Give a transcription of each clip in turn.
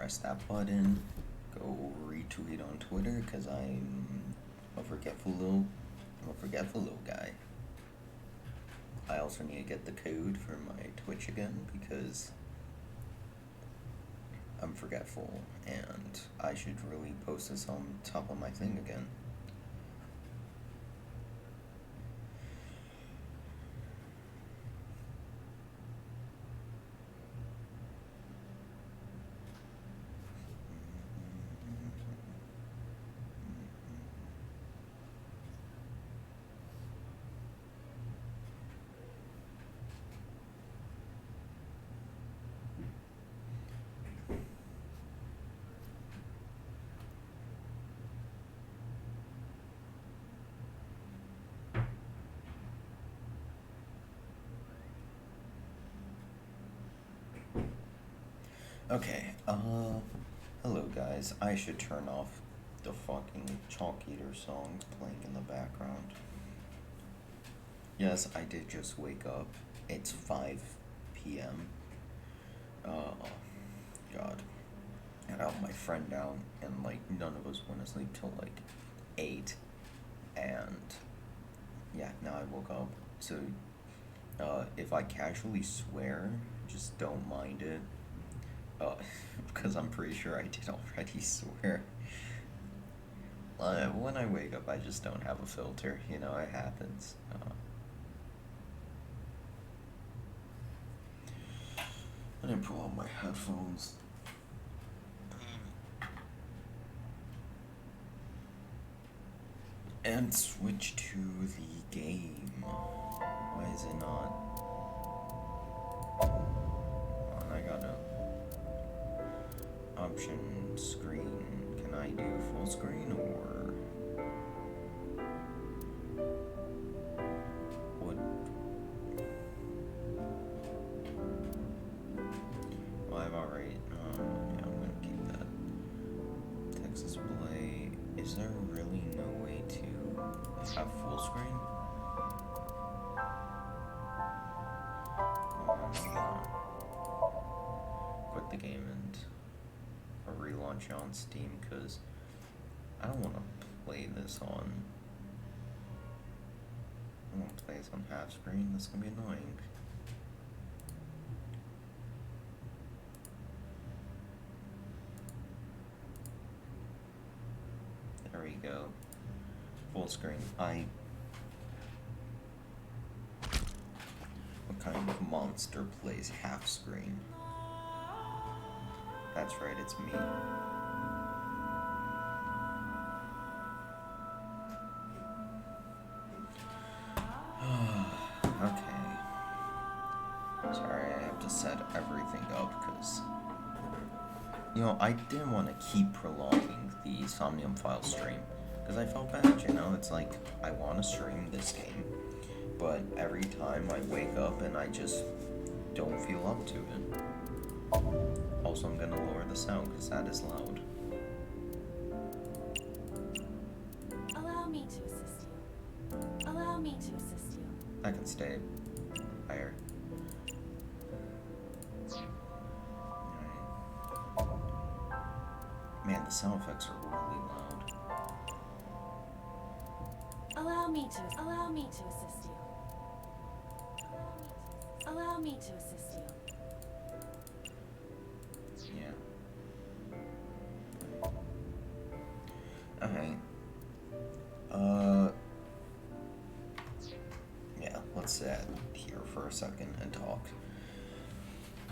press that button, go retweet on Twitter, because I'm a forgetful little guy. I also need to get the code for my Twitch again, because I'm forgetful, and I should really post this on top of my thing again. Okay, hello guys. I should turn off the fucking Chalk Eater song playing in the background. Yes, I did just wake up. It's 5 p.m. God. I got my friend down, and, like, none of us went to sleep till, like, 8. And, yeah, now I woke up. So, if I casually swear, just don't mind it. Because I'm pretty sure I did already swear. When I wake up, I just don't have a filter, you know, it happens. I didn't pull out my headphones. And switch to the game. Why is it not? Hold on, I gotta. Option screen. Can I do full screen or would? Well, I've already. Yeah, I'm gonna keep that. Text display. Is there really no way to have full screen? I'm gonna quit the game and relaunch it on Steam, because I don't want to play this on. I want to play this on half screen. That's gonna be annoying. There we go. Full screen. What kind of monster plays half screen? That's right, it's me. Okay. Sorry, I have to set everything up because, you know, I didn't want to keep prolonging the Somnium file stream because I felt bad, you know? It's like, I want to stream this game, but every time I wake up and I just don't feel up to it. Also, I'm gonna lower the sound because that is loud. Allow me to assist you. Allow me to assist you. I can stay higher. Alright. Man, the sound effects are really loud. Allow me to assist you. Allow me to assist you. Yeah. Alright. Yeah, let's sit here for a second and talk.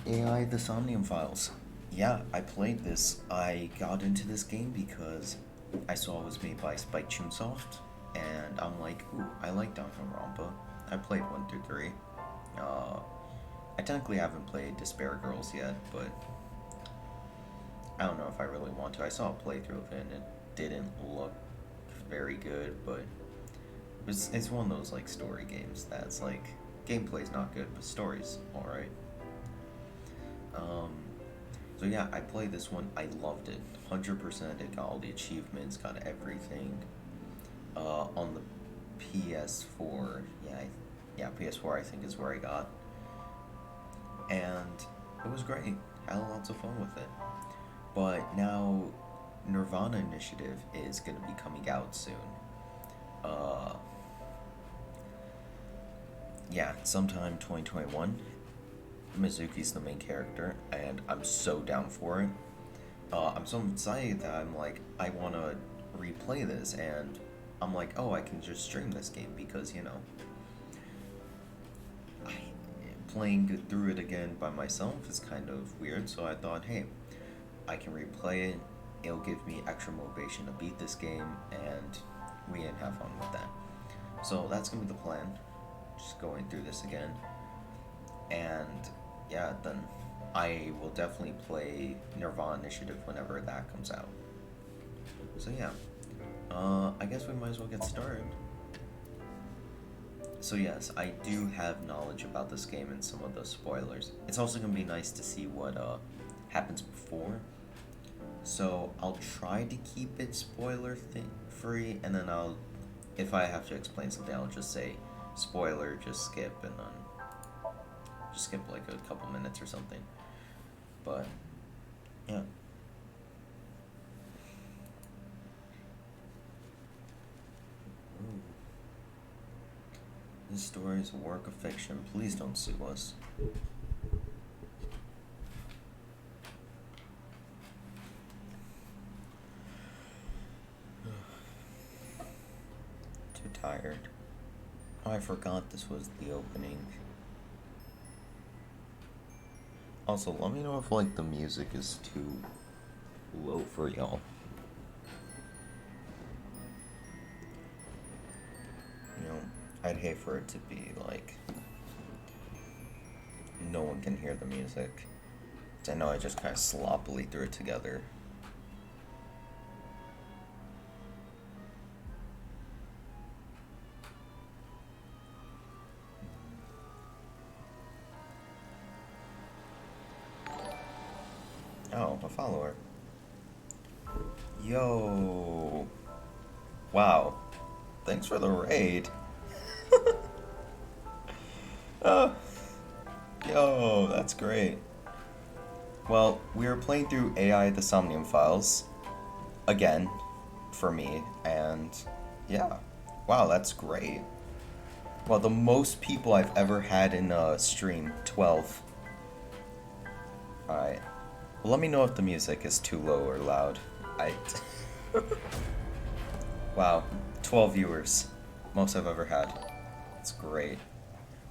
AI, the Somnium Files. Yeah, I played this. I got into this game because I saw it was made by Spike Chunsoft, and I'm like, ooh, I like Danganronpa. I played 1 through 3. I technically haven't played Despair Girls yet, but I don't know if I really want to. I saw a playthrough of it and it didn't look very good, but it's one of those, like, story games that's like, gameplay's not good, but story's alright. So yeah, I played this one. I loved it. 100%. It got all the achievements, got everything. On the PS4, yeah, PS4 I think is where I got. And it was great. I had lots of fun with it. But now Nirvana Initiative is going to be coming out soon. Uh, yeah, sometime 2021. Mizuki's the main character, and I'm so down for it. I'm so excited that I'm like, I want to replay this, and I'm like, oh, I can just stream this game because, I, playing through it again by myself is kind of weird, so I thought, hey, I can replay it, it'll give me extra motivation to beat this game, and we can have fun with that. So that's gonna be the plan, just going through this again, and yeah, then I will definitely play Nirvana Initiative whenever that comes out. So yeah, I guess we might as well get started. So yes, I do have knowledge about this game and some of the spoilers. It's also gonna be nice to see what happens before. So I'll try to keep it spoiler free, and then if I have to explain something, I'll just say spoiler, just skip, and then just skip like a couple minutes or something. But yeah. Ooh. This story is a work of fiction. Please don't sue us. Too tired. Oh, I forgot this was the opening. Also, let me know if like the music is too low for y'all. I'd hate for it to be like no one can hear the music. I know I just kind of sloppily threw it together. Oh, a follower. Yo. Wow. Thanks for the raid. Oh. Yo, that's great. Well, we are playing through AI the Somnium files. Again. For me. And yeah. Wow, that's great. Well, the most people I've ever had in a stream, 12. Alright. Well, let me know if the music is too low or loud. Wow, 12 viewers. Most I've ever had. That's great.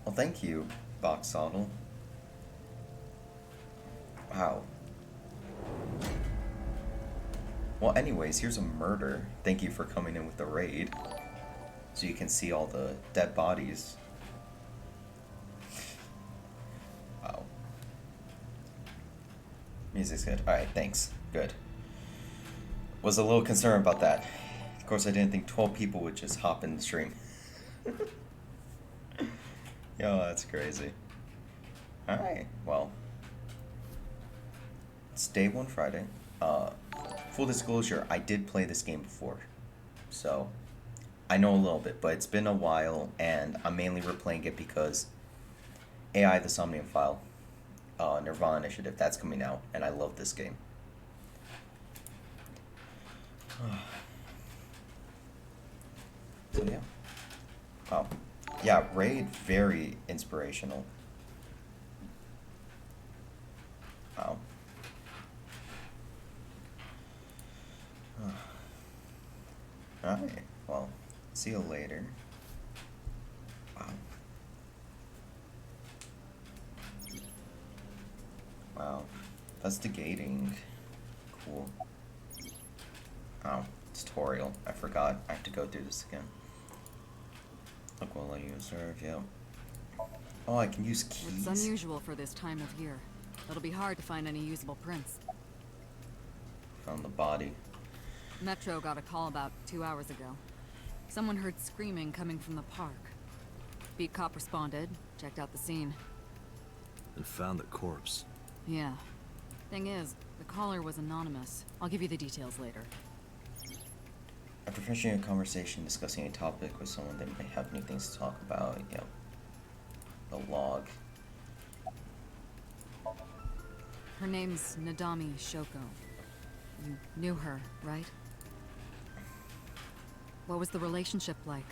Well, thank you, Boxodle. Wow. Well, anyways, here's a murder. Thank you for coming in with the raid. So you can see all the dead bodies. Wow. Music's good. Alright, thanks. Good. Was a little concerned about that. Of course, I didn't think 12 people would just hop in the stream. Yo, that's crazy. Alright, well. It's day one Friday. Full disclosure, I did play this game before. So, I know a little bit, but it's been a while, and I'm mainly replaying it because AI the Somnium file, Nirvana Initiative, that's coming out, and I love this game. So yeah. Wow. Yeah, Raid, very inspirational. Wow. Alright, well, see you later. Wow. Wow. That's the gating. Cool. Oh, tutorial. I forgot. I have to go through this again. Look, will let you observe, yeah. Oh, I can use keys. It's unusual for this time of year. It'll be hard to find any usable prints. Found the body. Metro got a call about 2 hours ago. Someone heard screaming coming from the park. Beat cop responded, checked out the scene. And found the corpse. Yeah. Thing is, the caller was anonymous. I'll give you the details later. After finishing a conversation discussing a topic with someone, they may have new things to talk about. Yep. The log. Her name's Nadami Shoko. You knew her, right? What was the relationship like?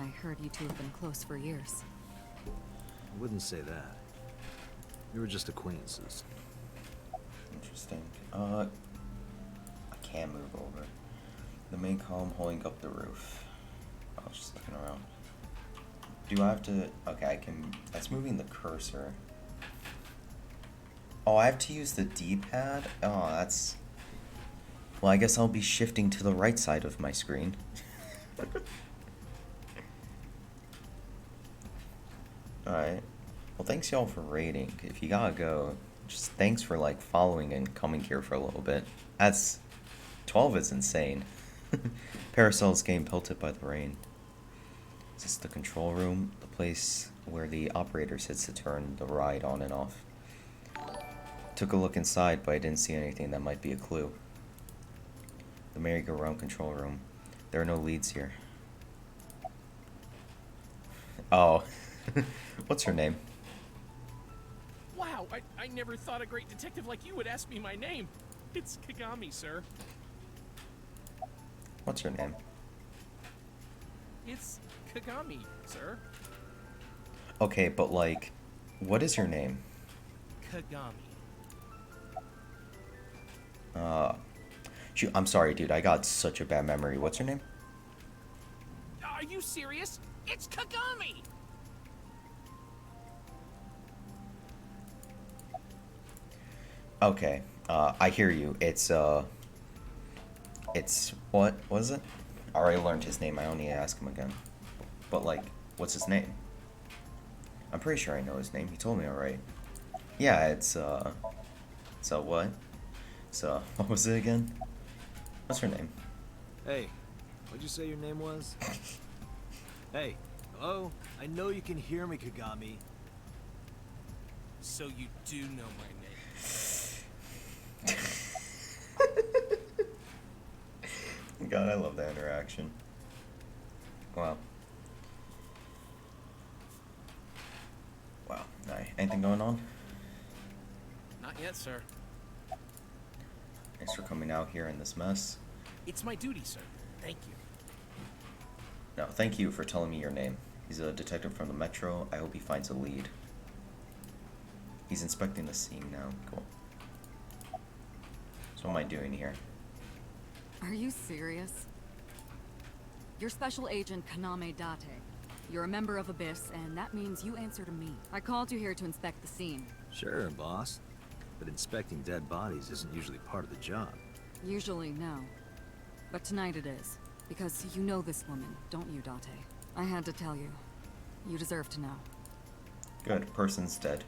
I heard you two have been close for years. I wouldn't say that. We were just acquaintances. Interesting. I can't move over. The main column holding up the roof. I was just looking around. Do I have to... Okay, I can... That's moving the cursor. Oh, I have to use the D-pad? Oh, that's... Well, I guess I'll be shifting to the right side of my screen. Alright. Well, thanks y'all for rating. If you gotta go, just thanks for, like, following and coming here for a little bit. That's... 12 is insane. Parasol's getting pelted by the rain. Is this the control room? The place where the operator sits to turn the ride on and off. Took a look inside, but I didn't see anything that might be a clue. The merry-go-round control room. There are no leads here. Oh. What's your name? Wow, I never thought a great detective like you would ask me my name. It's Kagami, sir. What's your name? It's Kagami, sir. Okay, but like, what is your name? Kagami. Shoot, I'm sorry, dude. I got such a bad memory. What's your name? Are you serious? It's Kagami! Okay, I hear you. It's what was it? I already learned his name. I don't need to ask him again. But like, what's his name? I'm pretty sure I know his name. He told me alright. Yeah, it's what? So, what was it again? What's her name? Hey, what'd you say your name was? Hey, hello? I know you can hear me, Kagami. So you do know my name. God, I love that interaction. Wow. Wow. Alright, anything going on? Not yet, sir. Thanks for coming out here in this mess. It's my duty, sir. Thank you. No, thank you for telling me your name. He's a detective from the Metro. I hope he finds a lead. He's inspecting the scene now. Cool. So what am I doing here? Are you serious? You're Special Agent Kaname Date. You're a member of Abyss, and that means you answer to me. I called you here to inspect the scene. Sure, boss. But inspecting dead bodies isn't usually part of the job. Usually, no. But tonight it is. Because you know this woman, don't you, Date? I had to tell you. You deserve to know. Good. Person's dead.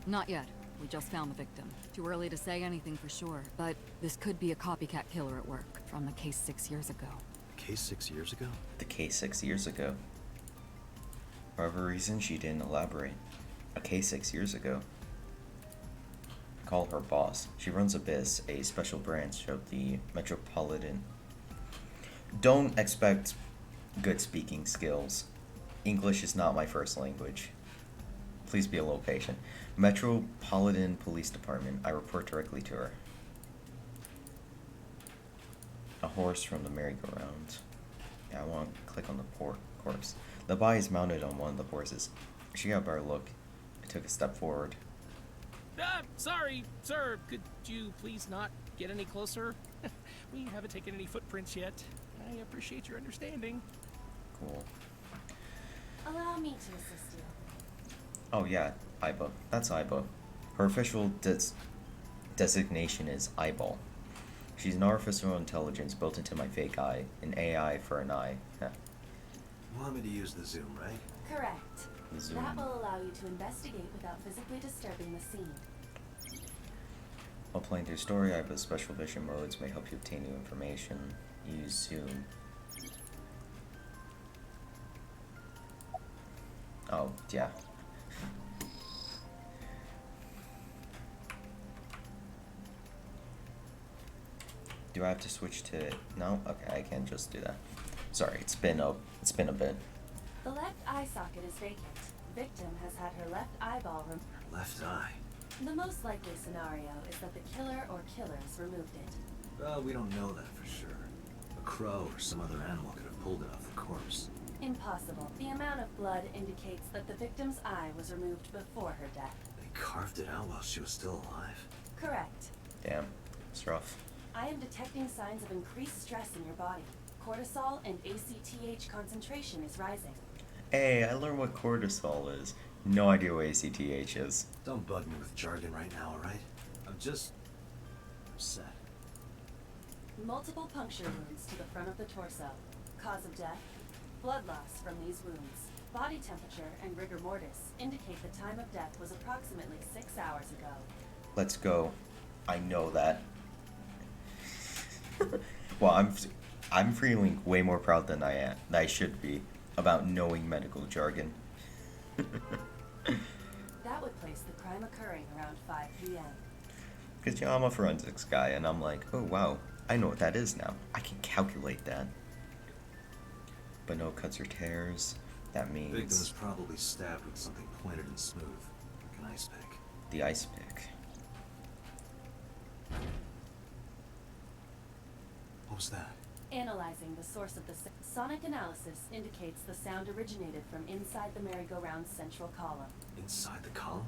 Not yet. We just found the victim. Too early to say anything for sure, but this could be a copycat killer at work from the case 6 years ago. Case 6 years ago? The case 6 years ago. For whatever reason, she didn't elaborate. A case 6 years ago. Call her boss. She runs Abyss, a special branch of the Metropolitan. Don't expect good speaking skills. English is not my first language. Please be a little patient. Metropolitan Police Department. I report directly to her. A horse from the merry-go-round. Yeah, I want to click on the corpse. The body is mounted on one of the horses. She got a better look. I took a step forward. Sorry, sir. Could you please not get any closer? We haven't taken any footprints yet. I appreciate your understanding. Cool. Allow me to assist you. Oh yeah, Iba. That's Iba. Her official designation is Eyeball. She's an artificial intelligence built into my fake eye. An AI for an eye. Heh. You want me to use the zoom, right? Correct. The zoom. That will allow you to investigate without physically disturbing the scene. While playing through story, I have special vision modes may help you obtain new information. Use zoom. Oh, yeah. Do I have to switch to... No? Okay, I can't just do that. Sorry, it's been a bit. The left eye socket is vacant. Victim has had her left eyeball removed. Left eye. The most likely scenario is that the killer or killers removed it. Well, we don't know that for sure. A crow or some other animal could have pulled it off the corpse. Impossible. The amount of blood indicates that the victim's eye was removed before her death. They carved it out while she was still alive. Correct. Damn, it's rough. I am detecting signs of increased stress in your body. Cortisol and ACTH concentration is rising. Hey, I learned what cortisol is. No idea what ACTH is. Don't bug me with jargon right now, alright? I'm just... upset. Multiple puncture wounds to the front of the torso. Cause of death? Blood loss from these wounds. Body temperature and rigor mortis indicate the time of death was approximately 6 hours ago. Let's go. I know that. Well, I'm feeling way more proud than I should be about knowing medical jargon. That would place the crime occurring around 5 p.m. Because, I'm a forensics guy, and I'm like, oh, wow, I know what that is now. I can calculate that. But no cuts or tears. That means... The victim was probably stabbed with something pointed and smooth, like an ice pick. the ice pick. What was that? Analyzing the source of the sonic analysis indicates the sound originated from inside the merry-go-round's central column. Inside the column?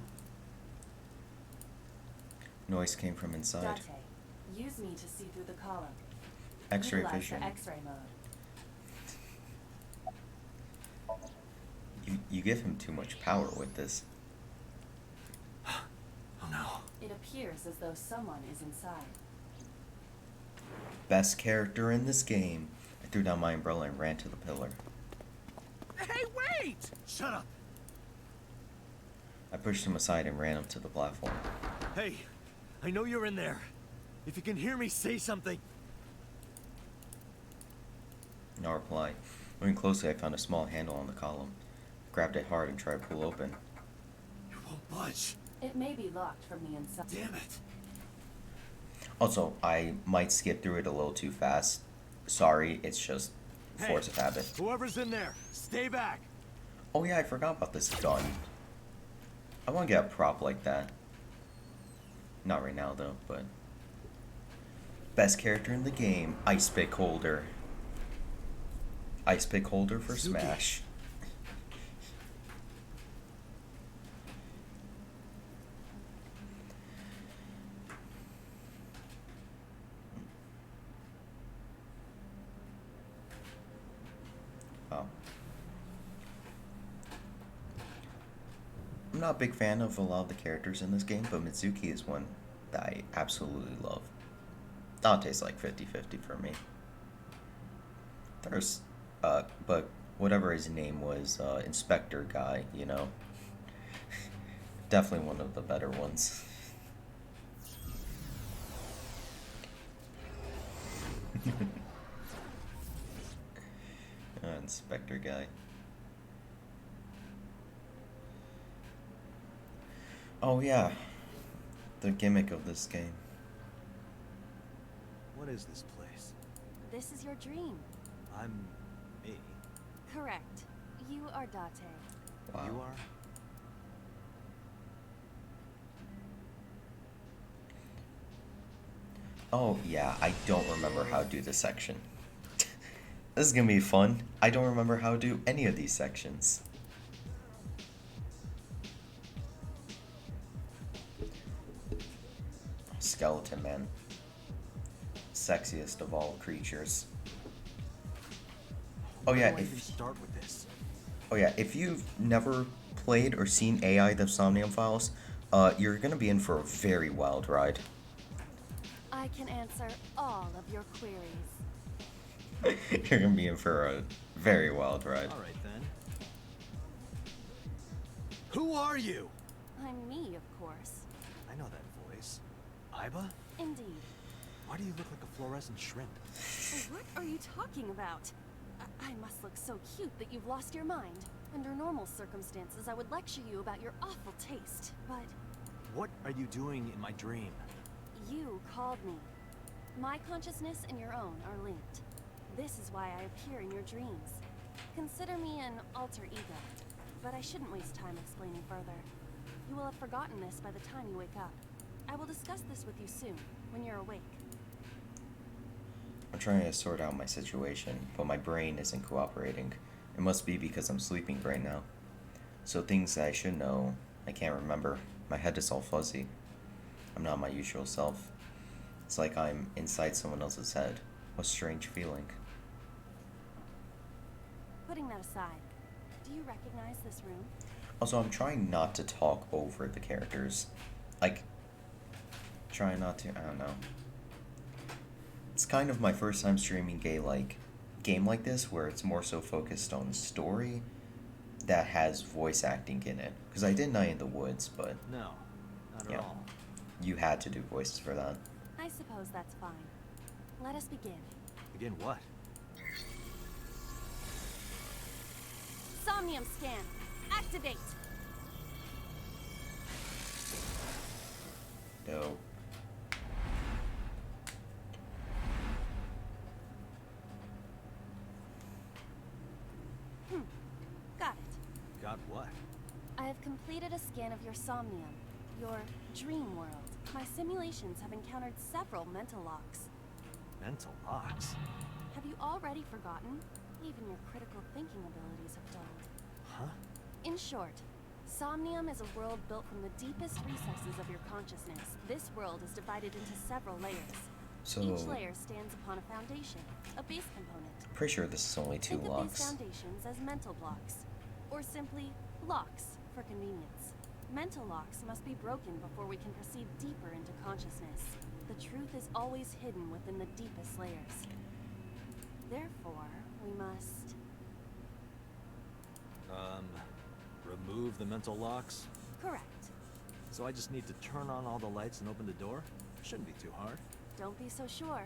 Noise came from inside. Date. Use me to see through the column. X-ray Utilize vision. the X-ray mode. You give him too much power with this. Oh no. It appears as though someone is inside. Best character in this game. I threw down my umbrella and ran to the pillar. Hey, wait! Shut up! I pushed him aside and ran up to the platform. Hey, I know you're in there. If you can hear me, say something. No reply. Looking closely, I found a small handle on the column. Grabbed it hard and tried to pull open. You won't budge. It may be locked from the inside. Damn it. Also, I might skip through it a little too fast. Sorry, it's just force of habit. Whoever's in there, stay back. Oh yeah, I forgot about this gun. I want to get a prop like that. Not right now though, but... Best character in the game, ice pick holder. Ice pick holder for Suzuki. Smash. Oh. I'm not a big fan of a lot of the characters in this game, but Mitsuki is one that I absolutely love. Dante's like 50-50 for me. There's, but whatever his name was, Inspector guy, you know. Definitely one of the better ones. Inspector guy. Oh yeah, the gimmick of this game. What is this place? This is your dream. I'm... me. Correct. You are Date. Wow. You are? Oh yeah, I don't remember how to do this section. This is gonna be fun. I don't remember how to do any of these sections. Skeleton Man. Sexiest of all creatures. Oh yeah, How do I even if start with this? if you've never played or seen AI the Somnium Files, you're gonna be in for a very wild ride. I can answer all of your queries. You're gonna be in for a very wild ride. Alright then. Who are you? I'm me, of course. I know that voice. Iba? Indeed. Why do you look like a fluorescent shrimp? What are you talking about? I must look so cute that you've lost your mind. Under normal circumstances, I would lecture you about your awful taste, but What are you doing in my dream? you called me. My consciousness and your own are linked. This is why I appear in your dreams. Consider me an alter ego, but I shouldn't waste time explaining further. You will have forgotten this by the time you wake up. I will discuss this with you soon, when you're awake. I'm trying to sort out my situation, but my brain isn't cooperating. It must be because I'm sleeping right now. So things that I should know, I can't remember. My head is all fuzzy. I'm not my usual self. It's like I'm inside someone else's head. What a strange feeling. Putting that aside, do you recognize this room? Also, I'm trying not to talk over the characters. Like, trying not to, I don't know. It's kind of my first time streaming game like this, where it's more so focused on story that has voice acting in it. Because I did Night in the Woods, but No, not at yeah, all. you had to do voices for that. I suppose that's fine. Let us begin. Begin what? Somnium scan. Activate. No. Got it. Got what? I have completed a scan of your Somnium, your dream world. My simulations have encountered several mental locks. Mental locks? Have you already forgotten? Even your critical thinking abilities have dulled. Huh? In short, Somnium is a world built from the deepest recesses of your consciousness. This world is divided into several layers. So, Each layer stands upon a foundation, a base component. pretty sure this is only 2 Think of locks. these foundations as mental blocks, or simply locks for convenience. Mental locks must be broken before we can proceed deeper into consciousness. The truth is always hidden within the deepest layers. Therefore, we must... Remove the mental locks? Correct. So I just need to turn on all the lights and open the door? Shouldn't be too hard. Don't be so sure.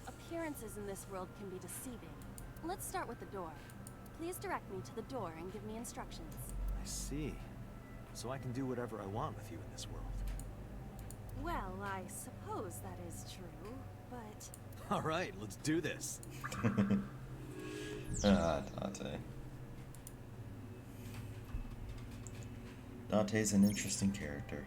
Appearances in this world can be deceiving. Let's start with the door. Please direct me to the door and give me instructions. I see. So I can do whatever I want with you in this world. Well, I suppose that is true, but... Alright, let's do this. Dante. Dante's an interesting character.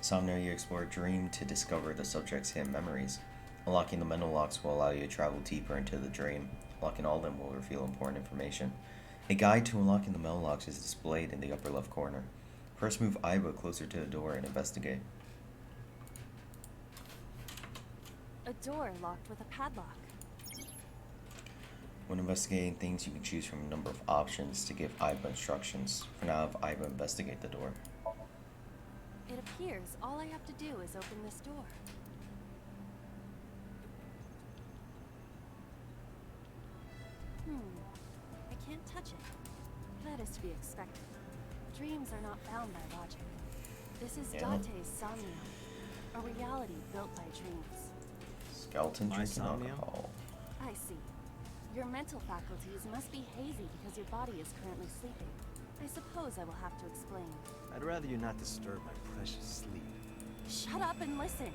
Somnium, you explore a dream to discover the subject's hidden memories. Unlocking the mental locks will allow you to travel deeper into the dream. Unlocking all of them will reveal important information. A guide to unlocking the mental locks is displayed in the upper left corner. First, move Iba closer to the door and investigate. A door locked with a padlock. When investigating things, you can choose from a number of options to give Iba instructions. For now, have Iba investigate the door. It appears all I have to do is open this door. I can't touch it. That is to be expected. Dreams are not bound by logic. This is Yeah. Dante's Somnium, a reality built by dreams. Skeleton My drinking Somnium? alcohol. I see. Your mental faculties must be hazy because your body is currently sleeping. I suppose I will have to explain. I'd rather you not disturb my precious sleep. Shut up and listen!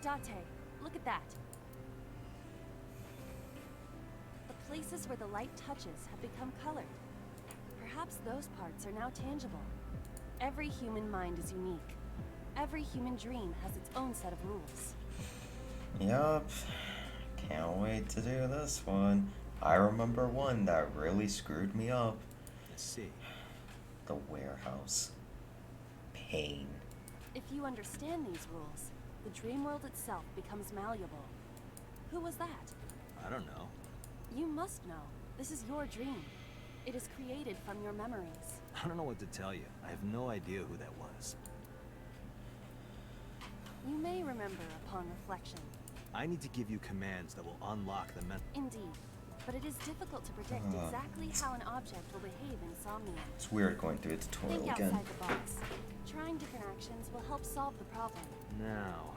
Dante, look at that. The places where the light touches have become colored. Perhaps those parts are now tangible. Every human mind is unique. Every human dream has its own set of rules. Yup. Can't wait to do this one. I remember one that really screwed me up. Let's see. The warehouse. Pain. If you understand these rules, the dream world itself becomes malleable. Who was that? I don't know. You must know. This is your dream. It is created from your memories. I don't know what to tell you. I have no idea who that was. You may remember upon reflection. I need to give you commands that will unlock the mental... Indeed. But it is difficult to predict exactly how an object will behave in Somnium. It's weird going through a tutorial Think again. outside the box. Trying different actions will help solve the problem. Now,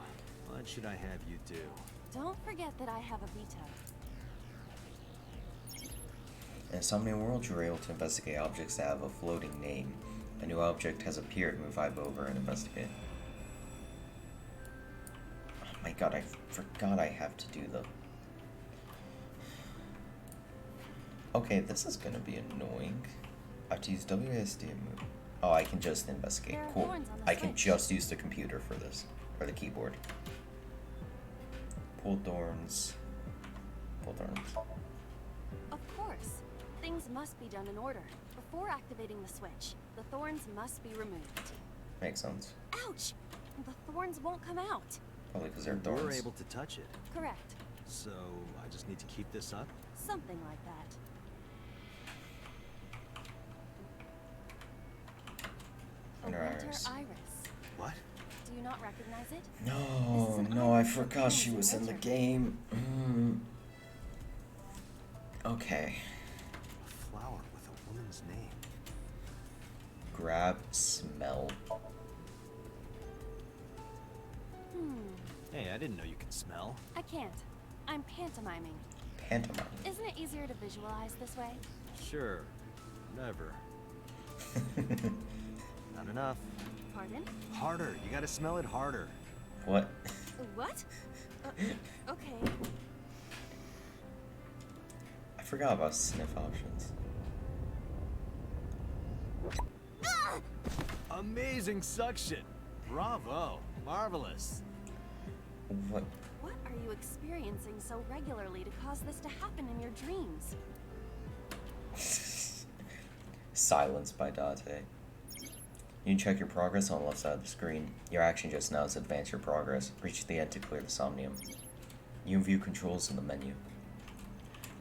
what should I have you do? Don't forget that I have a veto. In Somnium World, you're able to investigate objects that have a floating name. A new object has appeared. Move Iba over and investigate. Oh my god, I forgot I have to do the... Okay, this is gonna be annoying. I have to use WASD and move. Oh, I can just investigate. There are Cool. thorns on the I can switch. just use the computer for this, or the keyboard. Pull thorns. Pull thorns. Of course. Things must be done in order. Before activating the switch, the thorns must be removed. Makes sense. Ouch! The thorns won't come out. Probably because they're We're thorns. able to touch it. Correct. So I just need to keep this up? Something like that. A Winter winter iris. iris. What? Do you not recognize it? No, This is an no, I iris that forgot she blooms in was in the winter. game. Okay. A flower with a woman's name. Grab, smell. Hey, I didn't know you could smell. I can't. I'm pantomiming. Pantomime. Isn't it easier to visualize this way? Sure. Never. Not enough. Pardon? Harder. You gotta smell it harder. What? What? Okay. I forgot about sniff options. Amazing suction. Bravo. Marvelous. What? What are you experiencing so regularly to cause this to happen in your dreams? Silenced by Date. You can check your progress on the left side of the screen. Your action just now is advance your progress. Reach the end to clear the Somnium. You can view controls in the menu.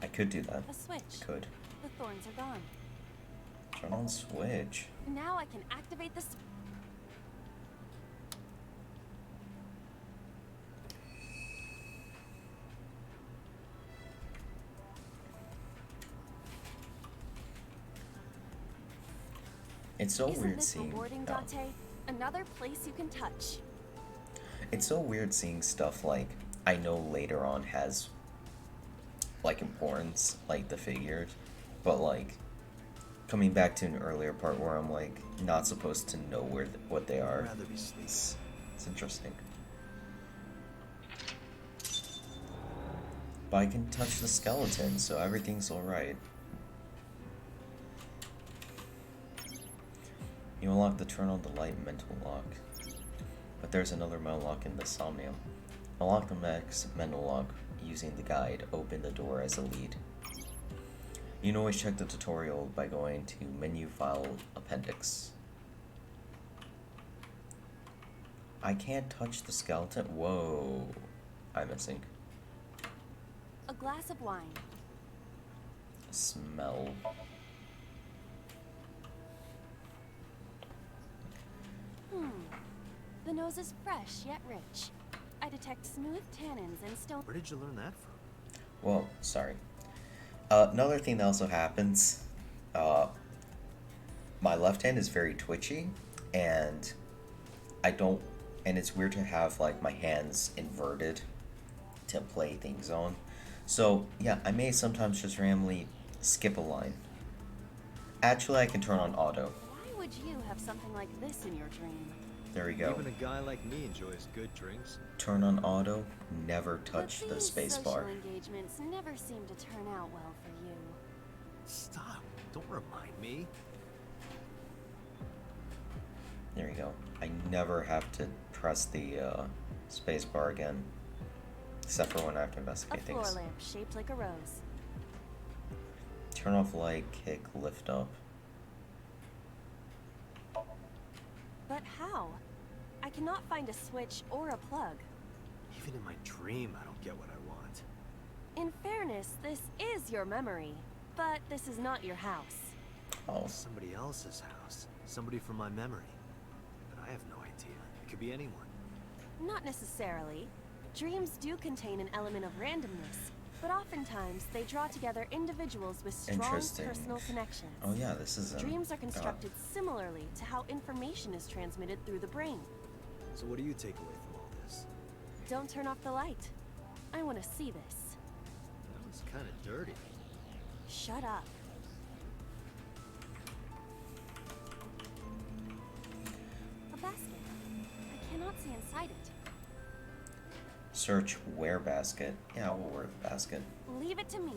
I could do that. A switch. Could. The thorns are gone. Turn on switch. Now I can activate the It's so Isn't weird this seeing. rewarding, oh. Date? Another place you can touch. It's so weird seeing stuff like I know later on has like importance, like the figures, but like coming back to an earlier part where I'm like not supposed to know what they I'd are. rather be sleeping. It's interesting. But I can touch the skeleton, so everything's alright. You unlock the turn on the light mental lock. But there's another mental lock in the Somnium. Unlock the next mental lock using the guide. Open the door as a lead. You can always check the tutorial by going to menu file appendix. I can't touch the skeleton. Whoa. I'm missing. A glass of wine. Smell. The nose is fresh yet rich. I detect smooth tannins and stone. Where did you learn that from? Well, sorry. Another thing that also happens, my left hand is very twitchy, and it's weird to have like my hands inverted to play things on. So yeah, I may sometimes just randomly skip a line. Actually, I can turn on auto. Why would you have something like this in your dream? There we go. Even a guy like me enjoys good drinks. Turn on auto. Never touch But the these space social bar. engagements never seem to turn out well for you. Stop. Don't remind me. There you go. I never have to press the space bar again. Except for when I have to A investigate floor things. lamp shaped like a rose. Turn off light, kick, lift up. But how? I cannot find a switch or a plug. Even in my dream, I don't get what I want. In fairness, this is your memory, but this is not your house. Oh, Somebody else's house. Somebody from my memory. But I have no idea. It could be anyone. Not necessarily. Dreams do contain an element of randomness, but oftentimes they draw together individuals with strong Interesting. personal connections. oh yeah, this is Dreams are constructed similarly to how information is transmitted through the brain. So what do you take away from all this? Don't turn off the light. I want to see this. That was kind of dirty. Shut up. A basket. I cannot see inside it. Search where basket. Yeah, we'll wear the basket. Leave it to me.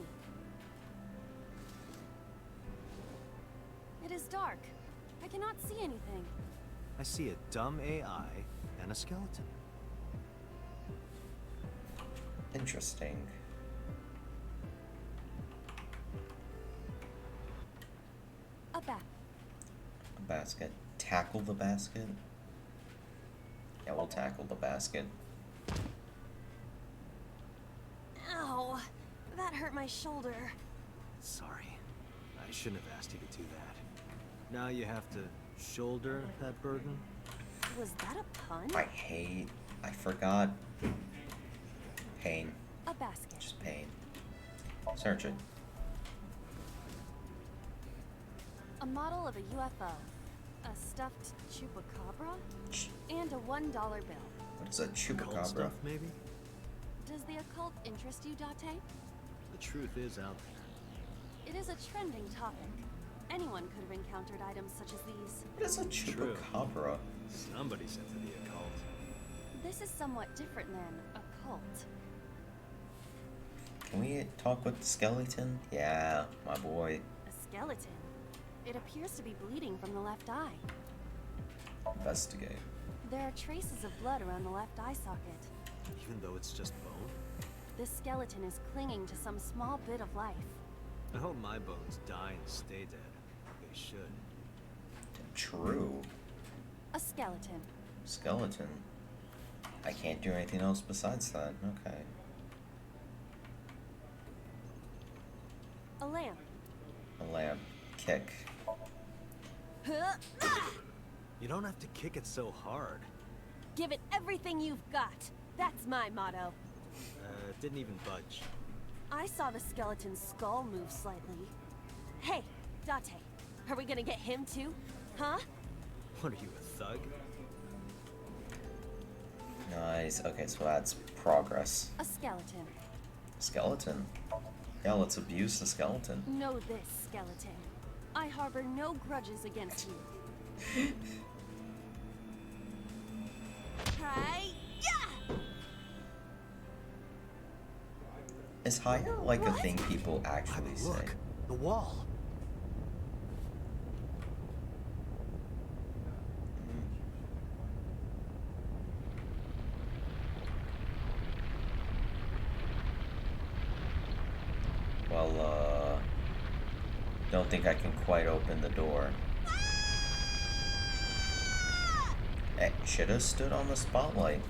It is dark. I cannot see anything. I see a dumb AI and a skeleton. Interesting. A bat. A basket. Tackle the basket? Yeah, we'll tackle the basket. Ow! That hurt my shoulder. Sorry. I shouldn't have asked you to do that. Now you have to shoulder that burden? Was that a pun? I forgot. Pain. A basket. Just pain. Search it. A model of a UFO. A stuffed chupacabra? And a $1 bill. What is a Occult chupacabra? stuff, maybe? Does the occult interest you, Date? The truth is out there. It is a trending topic. Anyone could have encountered items such as these. What is a True. chupacabra? Somebody's into the occult. This is somewhat different than occult. Can we talk with the skeleton? Yeah, my boy. A skeleton. It appears to be bleeding from the left eye. Investigate. There are traces of blood around the left eye socket. Even though it's just bone? This skeleton is clinging to some small bit of life. I hope my bones die and stay dead. They should. True. A skeleton. Skeleton. I can't do anything else besides that. Okay. A lamp. A lamp. Kick. Huh? Ah! You don't have to kick it so hard. Give it everything you've got. That's my motto. It didn't even budge. I saw the skeleton's skull move slightly. Hey, Date, are we gonna get him too? Huh? What are you, a thug? Nice. Okay, so that's progress. A skeleton. Skeleton. Yeah, let's abuse the skeleton. Know this, skeleton. I harbor no grudges against you. Hi-ya! Is higher like a What? thing people I actually mean, say? look, the wall. Well, don't think I can quite open the door. Hey, should have stood on the spotlight.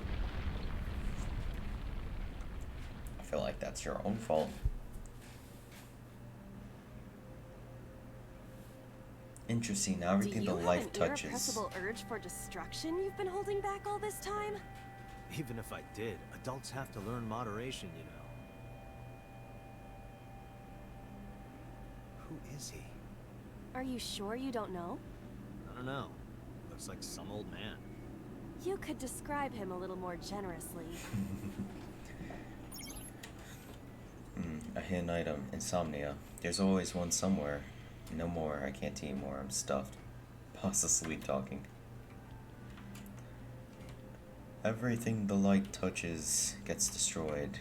I feel like that's your own fault. Interesting. Now everything the Do you light have an touches. irrepressible urge for destruction you've been holding back all this time? Even if I did, adults have to learn moderation, you know. Who is he? Are you sure you don't know? I don't know. Looks like some old man. You could describe him a little more generously. A hidden item. Insomnia. There's always one somewhere. No more. I can't eat more. I'm stuffed. Boss asleep talking. Everything the light touches gets destroyed.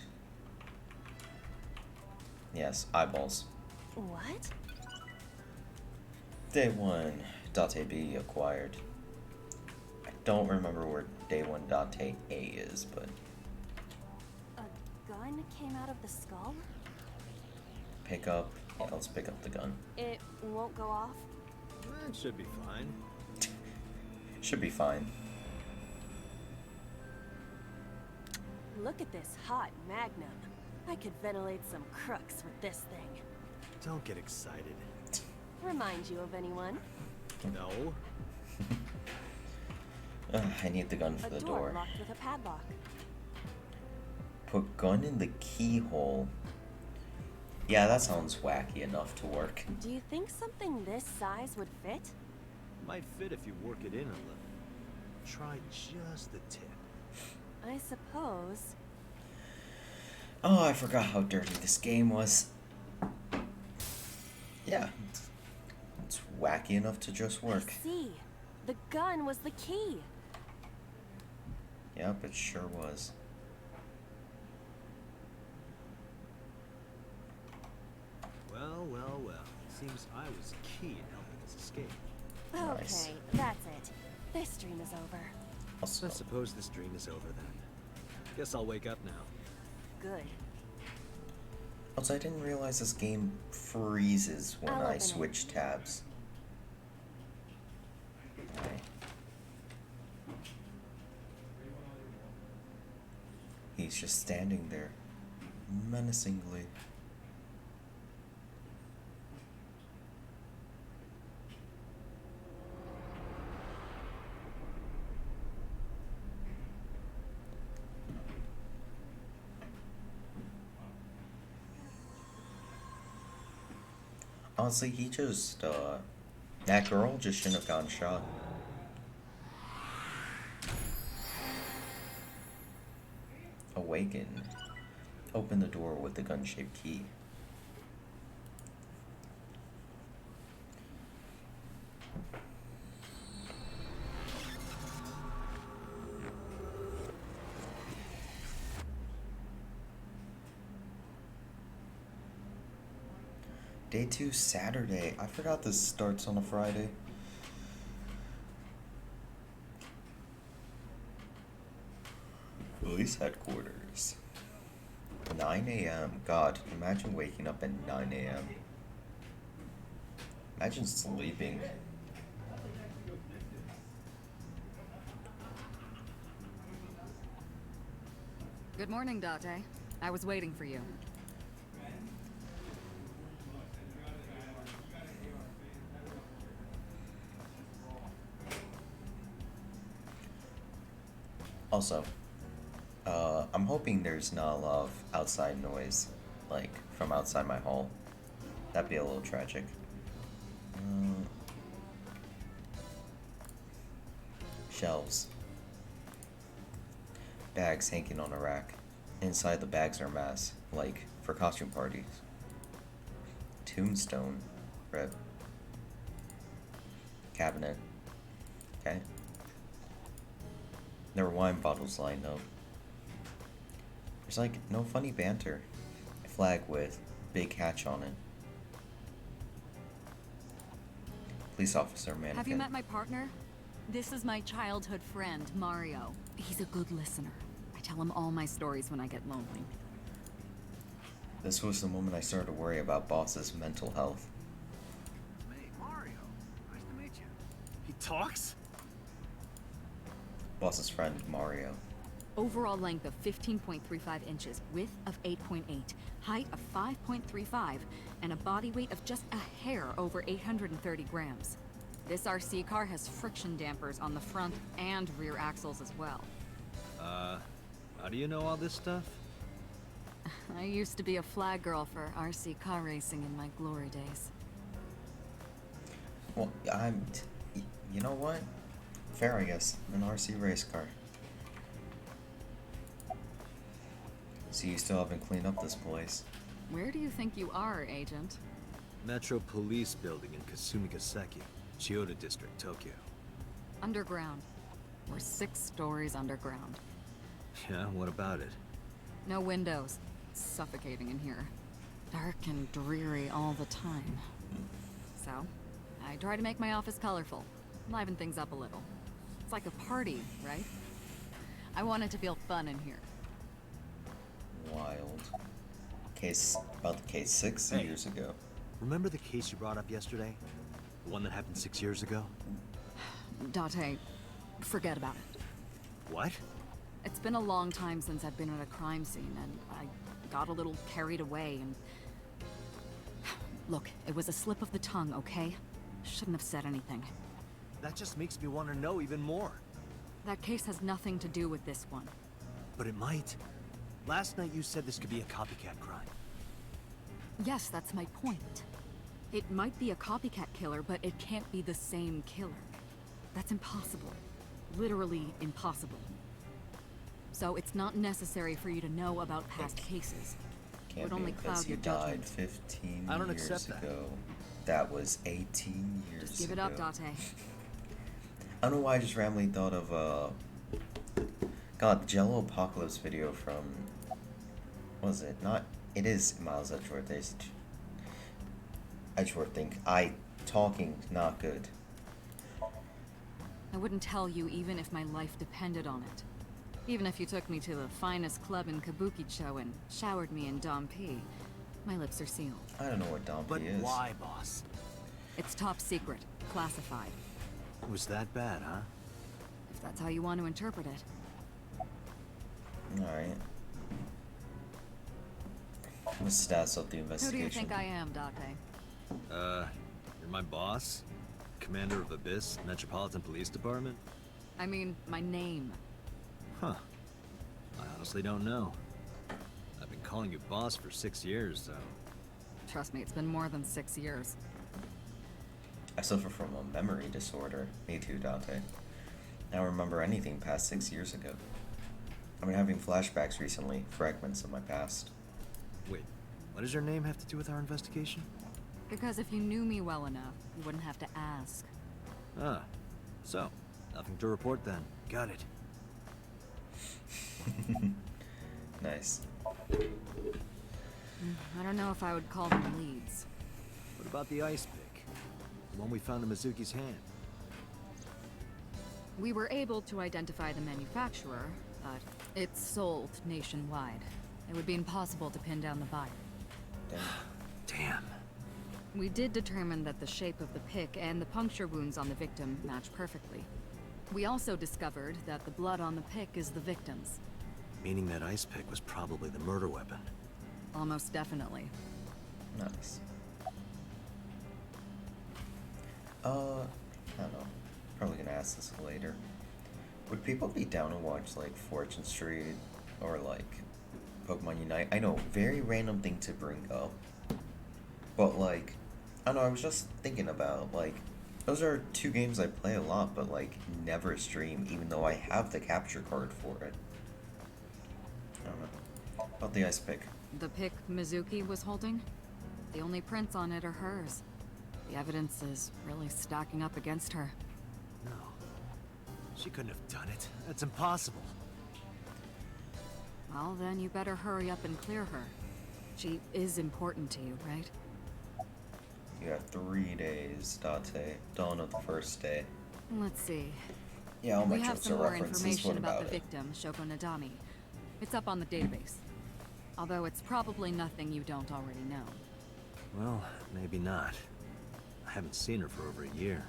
Yes, eyeballs. What? Day 1. Date B acquired. I don't remember where Day 1 Date A is, but A gun came out of the skull? pick up. Yeah, let's pick up the gun. It won't go off? It should be fine. Should be fine. Look at this hot magnum. I could ventilate some crooks with this thing. Don't get excited. Remind you of anyone? No. I need the gun for A the door door. locked with a padlock. Put gun in the keyhole. Yeah, that sounds wacky enough to work. Do you think something this size would fit? Might fit if you work it in a little. Try just the tip. I suppose. Oh, I forgot how dirty this game was. Yeah, it's wacky enough to just work. I see. The gun was the key. Yep, it sure was. Well, well, well. Seems I was key in helping us escape. Nice. Okay, that's it. This dream is over. Also, I suppose this dream is over then. Guess I'll wake up now. Good. I didn't realize this game freezes when I'll I open it. switch tabs. Okay. He's just standing there, menacingly. Honestly, he just, that girl just shouldn't have gotten shot. Awaken. Open the door with the gun-shaped key. Day 2, Saturday. I forgot this starts on a Friday. Police headquarters. 9 a.m. God, imagine waking up at 9 a.m. Imagine sleeping. Good morning, Date. I was waiting for you. Also, I'm hoping there's not a lot of outside noise, like from outside my hall. That'd be a little tragic. Shelves. Bags hanging on a rack. Inside the bags are masks, like for costume parties. Tombstone. Rip. Cabinet. Okay. There were wine bottles lined up. There's like no funny banter. A flag with big hatch on it. Police officer mannequin. Have you met my partner? This is my childhood friend, Mario. He's a good listener. I tell him all my stories when I get lonely. This was the moment I started to worry about Boss's mental health. Hey, Mario. Nice to meet you. He talks? Boss's friend, Mario. Overall length of 15.35 inches, width of 8.8, height of 5.35, and a body weight of just a hair over 830 grams. This RC car has friction dampers on the front and rear axles as well. How do you know all this stuff? I used to be a flag girl for RC car racing in my glory days. Well, you know what? Fair, I guess. An RC race car. So you still haven't cleaned up this place. Where do you think you are, Agent? Metro Police Building in Kasumigaseki, Chiyoda District, Tokyo. Underground. We're 6 stories underground. Yeah, what about it? No windows. It's suffocating in here. Dark and dreary all the time. So, I try to make my office colorful. Liven things up a little. It's like a party, right? I want it to feel fun in here. Wild. About the case 6 Hey. years ago. Remember the case you brought up yesterday? The one that happened 6 years ago? Date, forget about it. What? It's been a long time since I've been at a crime scene, and I got a little carried away, and... Look, it was a slip of the tongue, okay? Shouldn't have said anything. That just makes me want to know even more. That case has nothing to do with this one. But it might. Last night you said this could be a copycat crime. Yes, that's my point. It might be a copycat killer, but it can't be the same killer. That's impossible. Literally impossible. So it's not necessary for you to know about past cases. It Can't would only be because cloud he your died judgment. 15 I don't years accept that. ago. That was 18 years Just give it ago. up, Date. I don't know why I just randomly thought of, God, the Jello Apocalypse video from, what was it? It is Miles Edgeworth. Edgeworth think, talking, not good. I wouldn't tell you even if my life depended on it. Even if you took me to the finest club in Kabukicho and showered me in Dom P, my lips are sealed. I don't know what Dom But P is. why, boss? It's top secret, classified, It was that bad, huh? if that's how you want to interpret it. Alright. The stats of the Who investigation. do you think I am, Date? You're my boss? Commander of Abyss Metropolitan Police Department? I mean, my name. Huh. I honestly don't know. I've been calling you boss for 6 years, so... Trust me, it's been more than 6 years. I suffer from a memory disorder. Me too, Dante. I don't remember anything past 6 years ago. I've been having flashbacks recently, fragments of my past. Wait, what does your name have to do with our investigation? Because if you knew me well enough, you wouldn't have to ask. Ah, so, nothing to report then. Got it. Nice. I don't know if I would call them leads. What about the ice pick? The one we found in Mizuki's hand? We were able to identify the manufacturer, but it's sold nationwide. It would be impossible to pin down the buyer. Damn. Damn. We did determine that the shape of the pick and the puncture wounds on the victim match perfectly. We also discovered that the blood on the pick is the victim's. Meaning that ice pick was probably the murder weapon. Almost definitely. Nice. I don't know. Probably gonna ask this later. Would people be down to watch like Fortune Street or like Pokemon Unite? I know, very random thing to bring up. But like, I don't know, I was just thinking about like, those are two games I play a lot, but like never stream, even though I have the capture card for it. I don't know. About the ice pick. The pick Mizuki was holding? The only prints on it are hers. The evidence is really stacking up against her. No. She couldn't have done it. That's impossible. Well, then you better hurry up and clear her. She is important to you, right? You got 3 days, Date. Dawn of the first day. Let's see. Yeah, all my We have jokes some are more references. information What about about the it? victim, Shoko Nadami. It's up on the database. Although it's probably nothing you don't already know. Well, maybe not. I haven't seen her for over a year.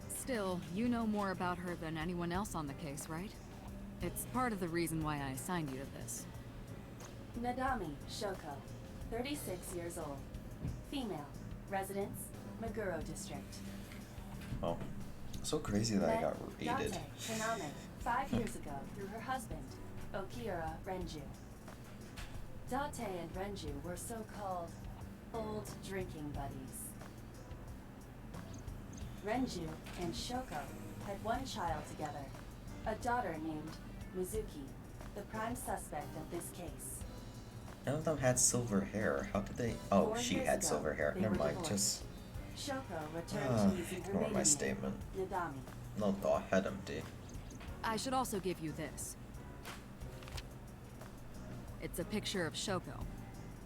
Still, you know more about her than anyone else on the case, right? It's part of the reason why I assigned you to this. Nadami Shoko, 36 years old. Female. Residence, Meguro District. Oh, so crazy that I Met got raided. Date Kaname 5 years ago through her husband, Okira Renju. Date and Renju were so-called old drinking buddies. Renju and Shoko had one child together, a daughter named Mizuki, the prime suspect of this case. None of them had silver hair. How did they? Oh, 4 she years had ago, silver hair. they Never were mind. divorced. Just Shoko returned to using her ignore maiden my name, statement. Nadami. No, the head empty. I should also give you this. It's a picture of Shoko.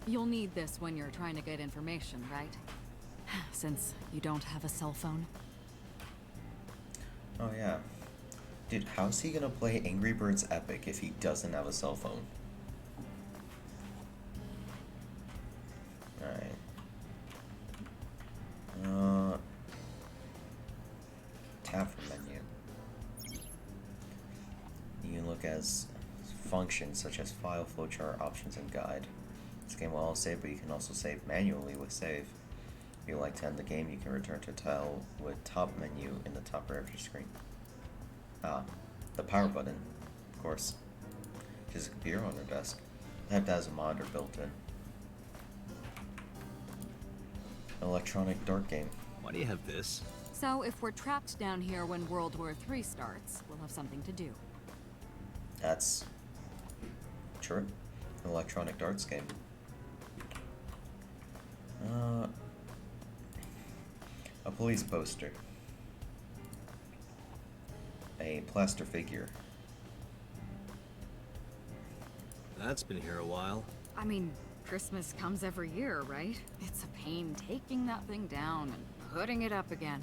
You'll need this when you're trying to get information, right? Since you don't have a cell phone. Oh yeah, dude. How's he gonna play Angry Birds Epic if he doesn't have a cell phone? All right. Tab for menu. You can look as functions such as file, flowchart, options, and guide. This game will all save, but you can also save manually with save. If you like to end the game, you can return to a tile with top menu in the top right of your screen. The power button, of course. Just a computer on your desk. I have that as a monitor built in. An electronic dart game. Why do you have this? So if we're trapped down here when World War III starts, we'll have something to do. That's true. An electronic darts game. A police poster. A plaster figure. That's been here a while. I mean, Christmas comes every year, right? It's a pain taking that thing down and putting it up again.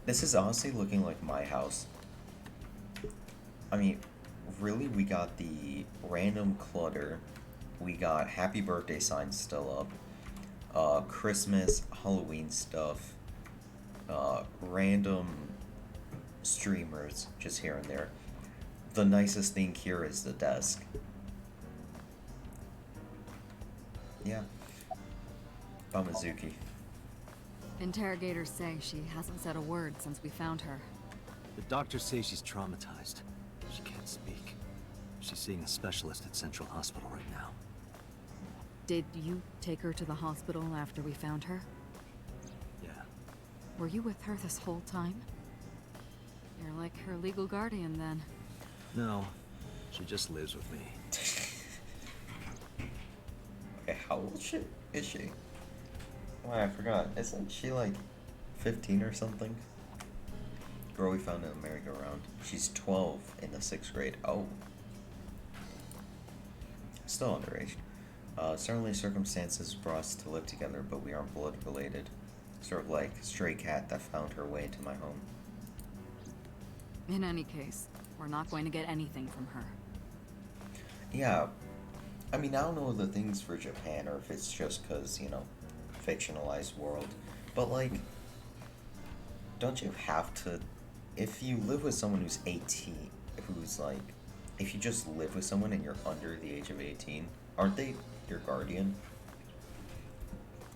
This is honestly looking like my house. I mean, really, we got the random clutter. We got happy birthday signs still up. Christmas, Halloween stuff. Random streamers just here and there. The nicest thing here is the desk. Yeah. Bamazuki. Interrogators say she hasn't said a word since we found her. The doctors say she's traumatized. She can't speak. She's seeing a specialist at Central Hospital right now. Did you take her to the hospital after we found her? Yeah. Were you with her this whole time? You're like her legal guardian then. No, she just lives with me. Okay, how old is she? Oh, I forgot. Isn't she like 15 or something? Girl we found in the merry-go-round. She's 12 in the 6th grade. Oh. Still underage. Certainly circumstances brought us to live together, but we aren't blood related. Sort of like a stray cat that found her way into my home. In any case, we're not going to get anything from her. Yeah. I mean, I don't know the things for Japan, or if it's just because, you know, fictionalized world. But, like, don't you have to... If you live with someone who's 18, who's, like... If you just live with someone and you're under the age of 18, aren't they your guardian?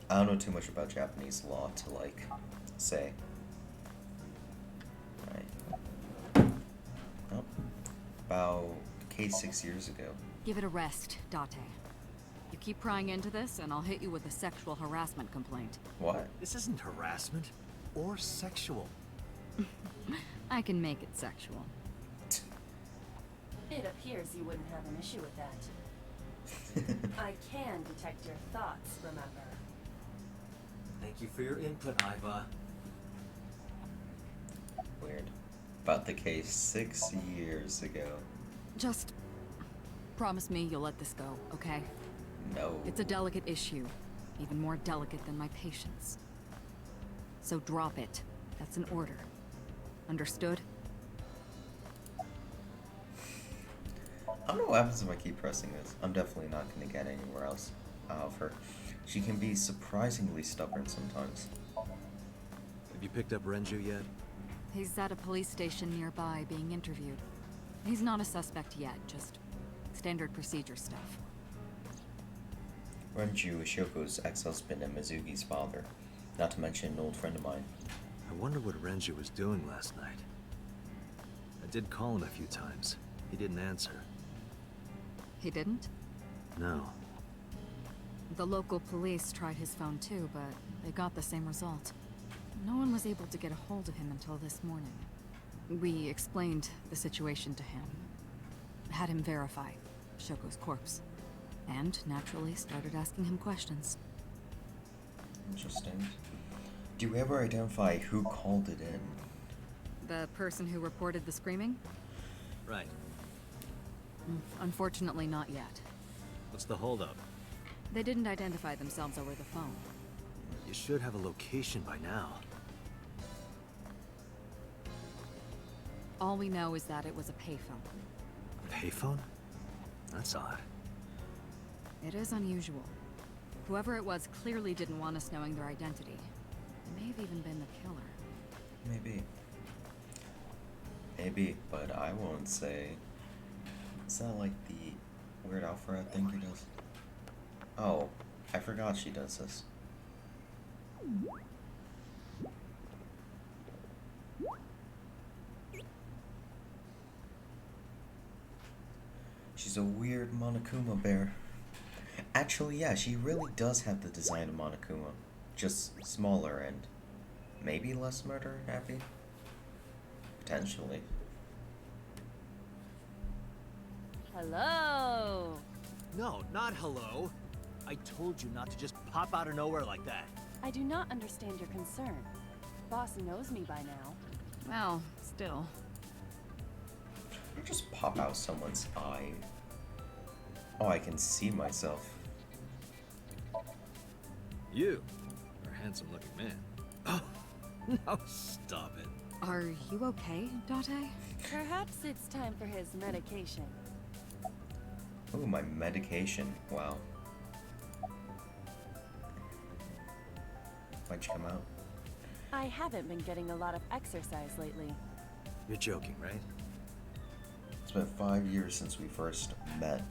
I don't know too much about Japanese law to, like, say. Right. Oh. About case 6 years ago. Give it a rest, Date. You keep prying into this, and I'll hit you with a sexual harassment complaint. What? This isn't harassment or sexual. I can make it sexual. It appears you wouldn't have an issue with that. I can detect your thoughts, remember? Thank you for your input, Iva. Weird. About the case 6 years ago. Just promise me you'll let this go, okay? No. It's a delicate issue, even more delicate than my patience. So drop it. That's an order. Understood? I don't know what happens if I keep pressing this. I'm definitely not going to get anywhere else out of her. She can be surprisingly stubborn sometimes. Have you picked up Renju yet? He's at a police station nearby being interviewed. He's not a suspect yet, just standard procedure stuff. Renju is Shoko's ex-husband and Mizugi's father, not to mention an old friend of mine. I wonder what Renju was doing last night. I did call him a few times. He didn't answer. He didn't? No. The local police tried his phone too, but they got the same result. No one was able to get a hold of him until this morning. We explained the situation to him. Had him verify Shoko's corpse. And, naturally, started asking him questions. Interesting. Do you ever identify who called it in? The person who reported the screaming? Right. Unfortunately, not yet. What's the holdup? They didn't identify themselves over the phone. You should have a location by now. All we know is that it was a payphone. A payphone? That's odd. It is unusual. Whoever it was clearly didn't want us knowing their identity. It may have even been the killer. Maybe. Maybe, but I won't say. Is that like the Weird Al Fred thing he does? Oh, I forgot she does this. She's a weird Monokuma bear. Actually, yeah, she really does have the design of Monokuma. Just smaller and maybe less murder happy? Potentially. Hello! No, not hello. I told you not to just pop out of nowhere like that. I do not understand your concern. Boss knows me by now. Well, still. You just pop out someone's eye. Oh, I can see myself. You are a handsome looking man. Oh, no, stop it. Are you okay, Date? Perhaps it's time for his medication. Ooh, my medication. Wow. Why'd you come out? I haven't been getting a lot of exercise lately. You're joking, right? It's been 5 years since we first met.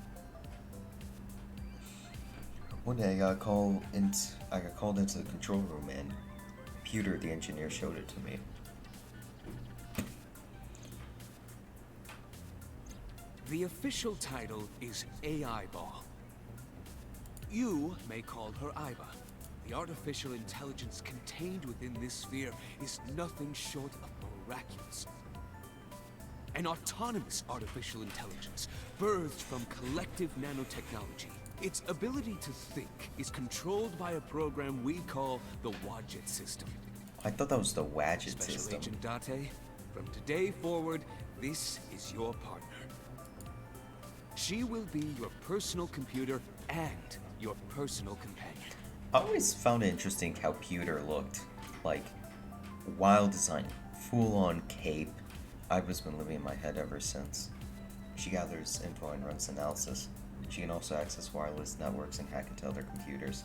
One day I got called into the control room and Peter, the engineer, showed it to me. The official title is AI Ball. You may call her Iba. The artificial intelligence contained within this sphere is nothing short of miraculous. An autonomous artificial intelligence, birthed from collective nanotechnology. Its ability to think is controlled by a program we call the Wadjet system. I thought that was the Wadget Special system. Agent Date, from today forward, this is your partner. She will be your personal computer and your personal companion. I always found it interesting how Peter looked. Like, wild design, full on cape. Iba's been living in my head ever since. She gathers info and runs analysis. She can also access wireless networks and hack into other computers.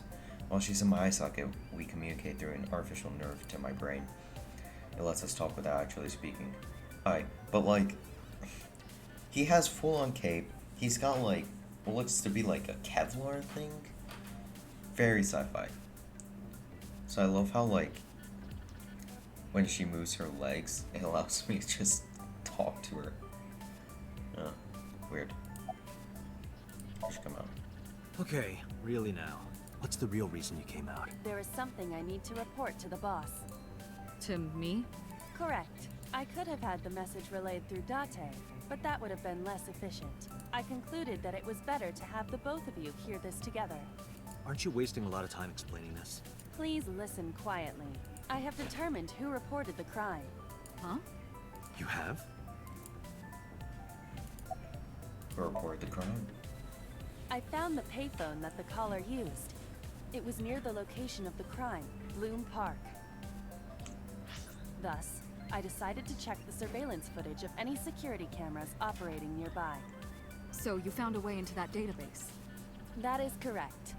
While she's in my eye socket, we communicate through an artificial nerve to my brain. It lets us talk without actually speaking. Alright, but like, he has full on cape. He's got like, what looks to be like a Kevlar thing. Very sci-fi. So I love how like, when she moves her legs, it allows me to just talk to her. Weird. She should come out. Okay, really now. What's the real reason you came out? There is something I need to report to the boss. To me? Correct. I could have had the message relayed through Date, but that would have been less efficient. I concluded that it was better to have the both of you hear this together. Aren't you wasting a lot of time explaining this? Please listen quietly. I have determined who reported the crime. Huh? You have? Who reported the crime? I found the payphone that the caller used. It was near the location of the crime, Bloom Park. Thus, I decided to check the surveillance footage of any security cameras operating nearby. So you found a way into that database? That is correct.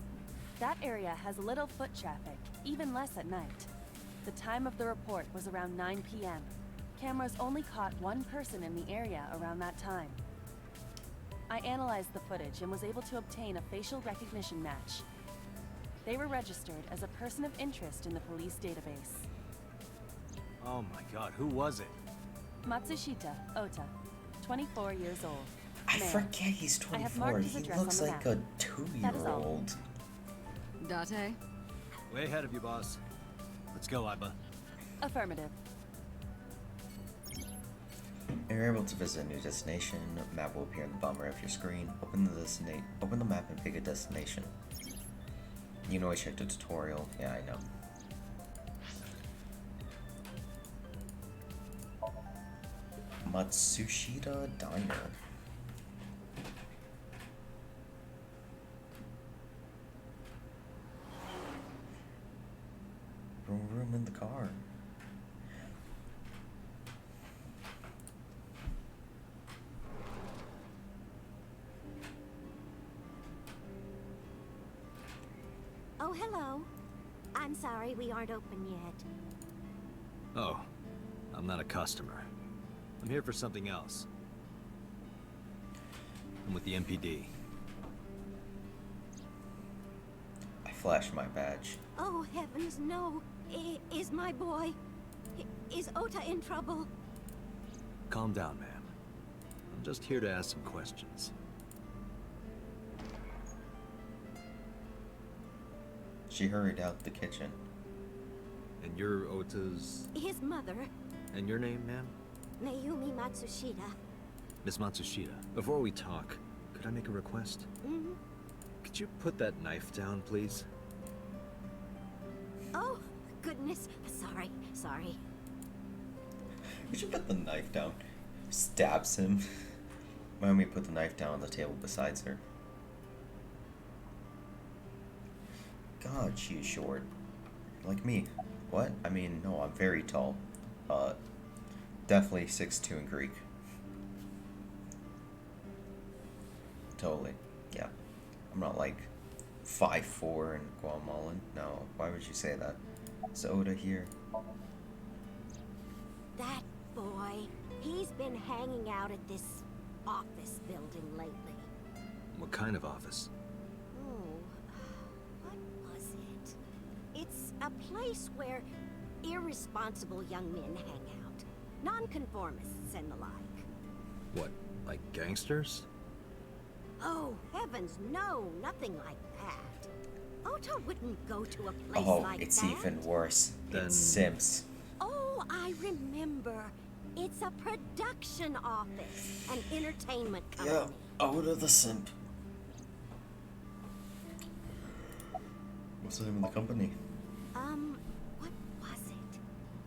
That area has little foot traffic, even less at night. The time of the report was around 9 p.m. Cameras only caught one person in the area around that time. I analyzed the footage and was able to obtain a facial recognition match. They were registered as a person of interest in the police database. Oh my god, who was it? Matsushita Ota, 24 years old. I Male. forget he's I have 24. marked his He address looks on the like map. a That is all. 2-year-old. Date? Way ahead of you, boss. Let's go, Iba. Affirmative. You're able to visit a new destination. A map will appear in the bottom right of your screen. Open the map and pick a destination. You know I checked the tutorial. Yeah, I know. Matsushita Diner. Room in the car. Oh, hello. I'm sorry we aren't open yet. Oh, I'm not a customer. I'm here for something else. I'm with the MPD. I flashed my badge. Oh, heavens, no. Is my boy... Is Ota in trouble? Calm down, ma'am. I'm just here to ask some questions. She hurried out the kitchen. And you're Ota's... His mother, And your name, ma'am? Mayumi Matsushita. Miss Matsushita, before we talk, could I make a request? Mm-hmm. Could you put that knife down, please? Oh, goodness. Sorry. We should put the knife down. Stabs him. Mommy put the knife down on the table beside her. God, she is short. Like me. What? I mean, no, I'm very tall. Definitely 6'2" in Greek. Totally. Yeah. I'm not like 5'4" in Guatemalan. No, why would you say that? Is Oda here? That boy, he's been hanging out at this office building lately. What kind of office? Oh, what was it? It's a place where irresponsible young men hang out. Nonconformists and the like. What, like gangsters? Oh, heavens, no, nothing like that. Ota wouldn't go to a place Oh, like it's that. even worse. Then- It's Sims. Oh, I remember. It's a production office, an entertainment company. Oda the Simp. What's the name of the company? What was it?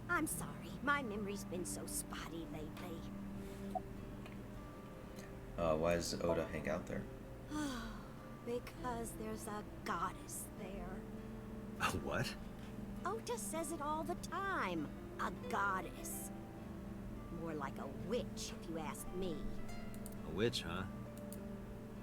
I'm sorry, my memory's been so spotty lately. Why does Oda hang out there? Because there's a goddess there. A what? Ota says it all the time. A goddess. More like a witch, if you ask me. A witch, huh?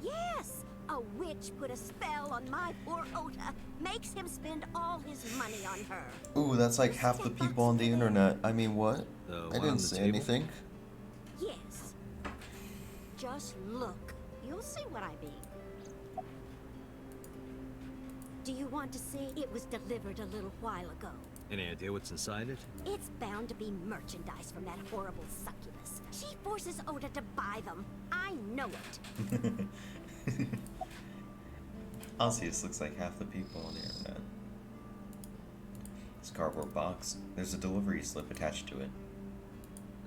Yes! A witch put a spell on my poor Ota. Makes him spend all his money on her. Ooh, that's like half the people on the internet. I mean, what? The I one on didn't the say table? anything. Yes. Just look. You'll see what I mean. Do you want to see? It was delivered a little while ago. Any idea what's inside it? It's bound to be merchandise from that horrible succubus. She forces Ota to buy them. I know it. Honestly, this looks like half the people on the internet. This cardboard box. There's a delivery slip attached to it.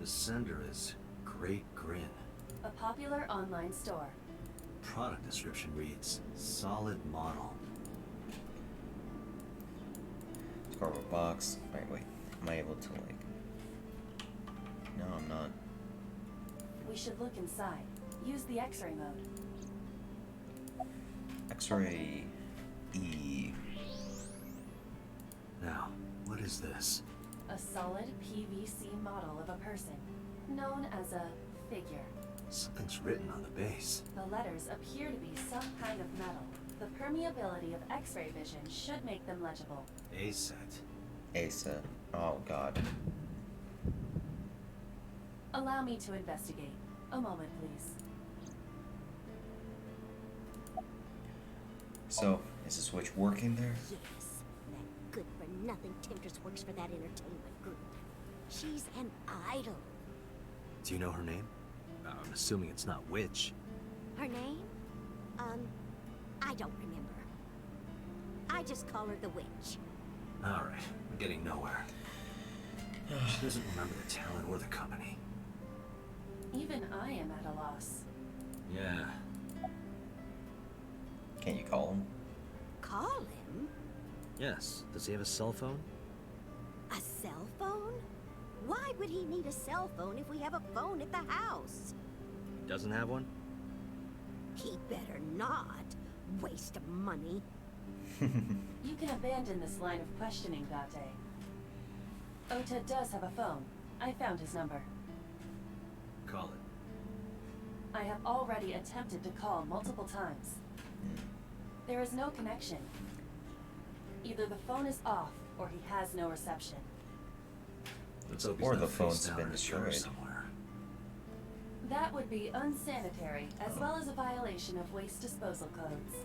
The sender is Great Grin. A popular online store. Product description reads, solid model. This cardboard box. Wait. Am I able to like? No, I'm not. We should look inside. Use the X-ray mode. X-ray E. Now, what is this? A solid PVC model of a person, known as a figure. Something's written on the base. The letters appear to be some kind of metal. The permeability of X-ray vision should make them legible. A set. Asa. Oh God. Allow me to investigate. A moment, please. So, is the switch working there? Yes, that good-for-nothing temptress works for that entertainment group. She's an idol. Do you know her name? I'm assuming it's not Witch. Her name? I don't remember. I just call her the witch. Alright, we're getting nowhere. She doesn't remember the talent or the company. Even I am at a loss. Yeah. Can you call him? Call him? Yes. Does he have a cell phone? A cell phone? Why would he need a cell phone if we have a phone at the house? Doesn't have one? He better not. Waste of money. You can abandon this line of questioning, Date. Ota does have a phone. I found his number. Call it. I have already attempted to call multiple times. There is no connection. Either the phone is off, or he has no reception. Let's hope he's Or not the face phone's down been in a gutter destroyed. somewhere. That would be unsanitary, as well as a violation of waste disposal codes.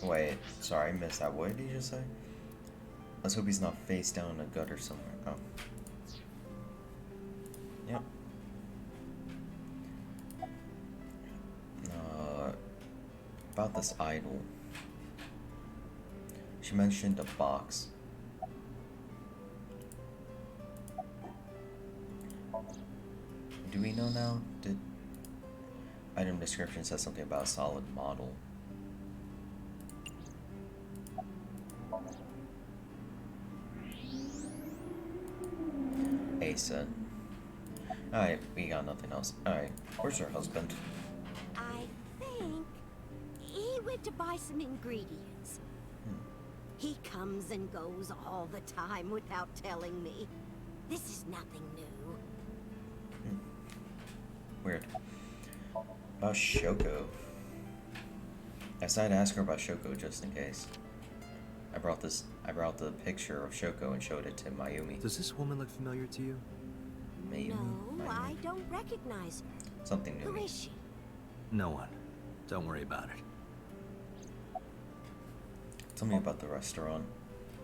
Wait, sorry, I missed that. What did he just say? Let's hope he's not face down in a gutter somewhere. Oh. Yep. About this idol. She mentioned a box. Do we know now? Did item description says something about a solid model? Asa. Alright, we got nothing else. Alright, where's her husband? I think he went to buy some ingredients. He comes and goes all the time without telling me. This is nothing new. Weird. About Shoko. I decided to ask her about Shoko just in case. I brought the picture of Shoko and showed it to Mayumi. Does this woman look familiar to you? Mayumi? No, Mayumi. I don't recognize her. Something new. Who is she? No one. Don't worry about it. Tell me about the restaurant.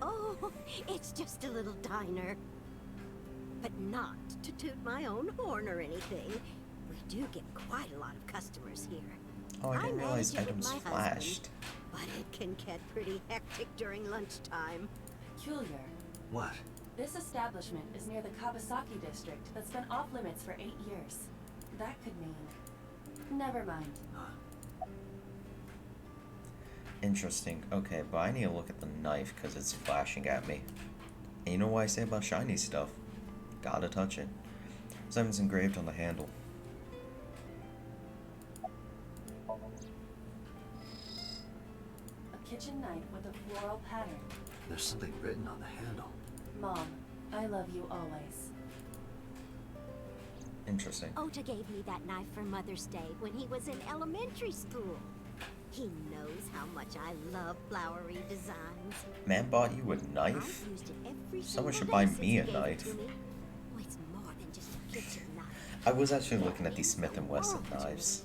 Oh, it's just a little diner. But not to toot my own horn or anything. We do get quite a lot of customers here. Oh, I didn't realize manage it with items my flashed. husband, but it can get pretty hectic during lunchtime. Peculiar. What? This establishment is near the Kawasaki district that's been off limits for 8 years. That could mean... Never mind. Interesting. Okay, but I need to look at the knife because it's flashing at me. And you know what I say about shiny stuff? Gotta touch it. Something's engraved on the handle. A kitchen knife with a floral pattern. There's something written on the handle. Mom, I love you always. Interesting. Ota gave me that knife for Mother's Day when he was in elementary school. He knows how much I love flowery designs. Man bought you a knife? I've used it every Someone single should day buy since me he a gave it knife. to me. Oh, it's more than just a kitchen knife. I was actually looking at these Smith & Wesson Oh, knives.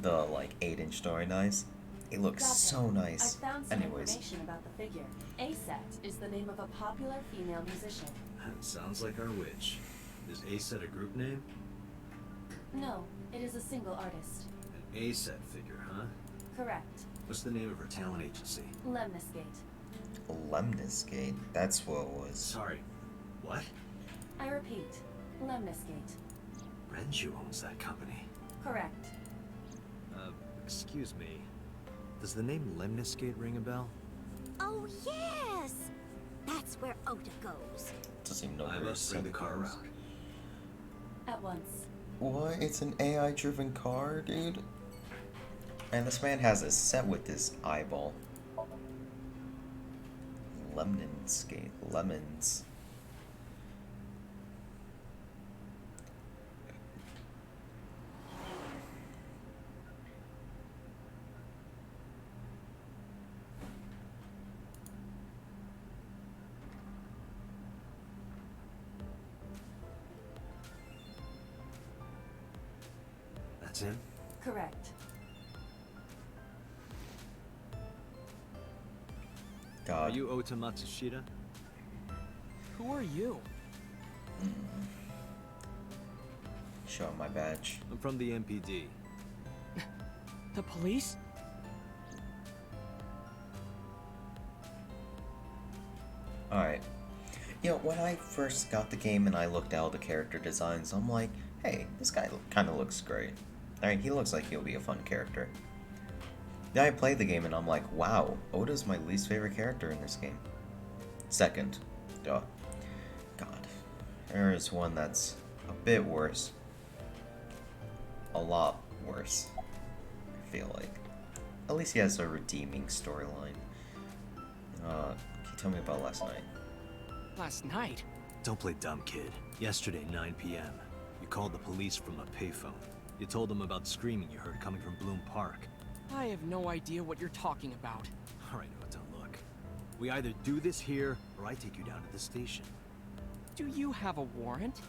The, like, 8-inch story knives. It looks Got it. so nice. I found some Anyways. information about the figure. ASET is the name of a popular female musician. Sounds like our witch. Is ASET a group name? No, it is a single artist. An ASET figure, huh? Correct. What's the name of her talent agency? Lemniscate. Lemniscate. That's what it was. Sorry. What? I repeat, Lemniscate. Renju owns that company. Correct. Excuse me. Does the name Lemniscate ring a bell? Oh, yes! That's where Ota goes. Doesn't even know I where must bring the car goes. around. At once. What? It's an AI-driven car, dude? And this man has a set with his eyeball. Lemniscate. Lemons. That's him? Correct. Are God. you Ota Matsushita? Who are you? Show him my badge. I'm from the MPD. The police? Alright. You know, when I first got the game and I looked at all the character designs, I'm like, hey, this guy kind of looks great. Alright, he looks like he'll be a fun character. Then I played the game and I'm like, wow, Oda's my least favorite character in this game. Second. Duh. God. There is one that's a bit worse. A lot worse. I feel like. At least he has a redeeming storyline. Can you tell me about last night? Last night? Don't play dumb, kid. Yesterday, 9 p.m., you called the police from a payphone. You told them about screaming you heard coming from Bloom Park. I have no idea what you're talking about. All right, Ota, look. We either do this here, or I take you down to the station. Do you have a warrant?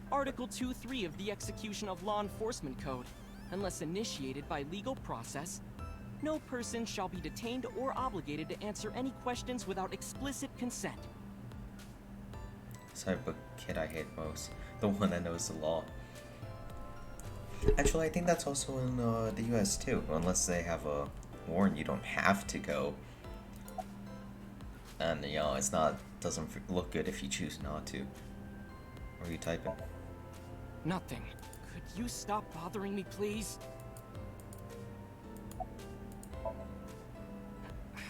Article 2.3 of the Execution of Law Enforcement Code. Unless initiated by legal process, no person shall be detained or obligated to answer any questions without explicit consent. This type of kid I hate most. The one that knows the law. Actually, I think that's also in the US too. Unless they have a warrant, you don't have to go. And, you know, it's not, doesn't look good if you choose not to. What are you typing? Nothing. Could you stop bothering me, please?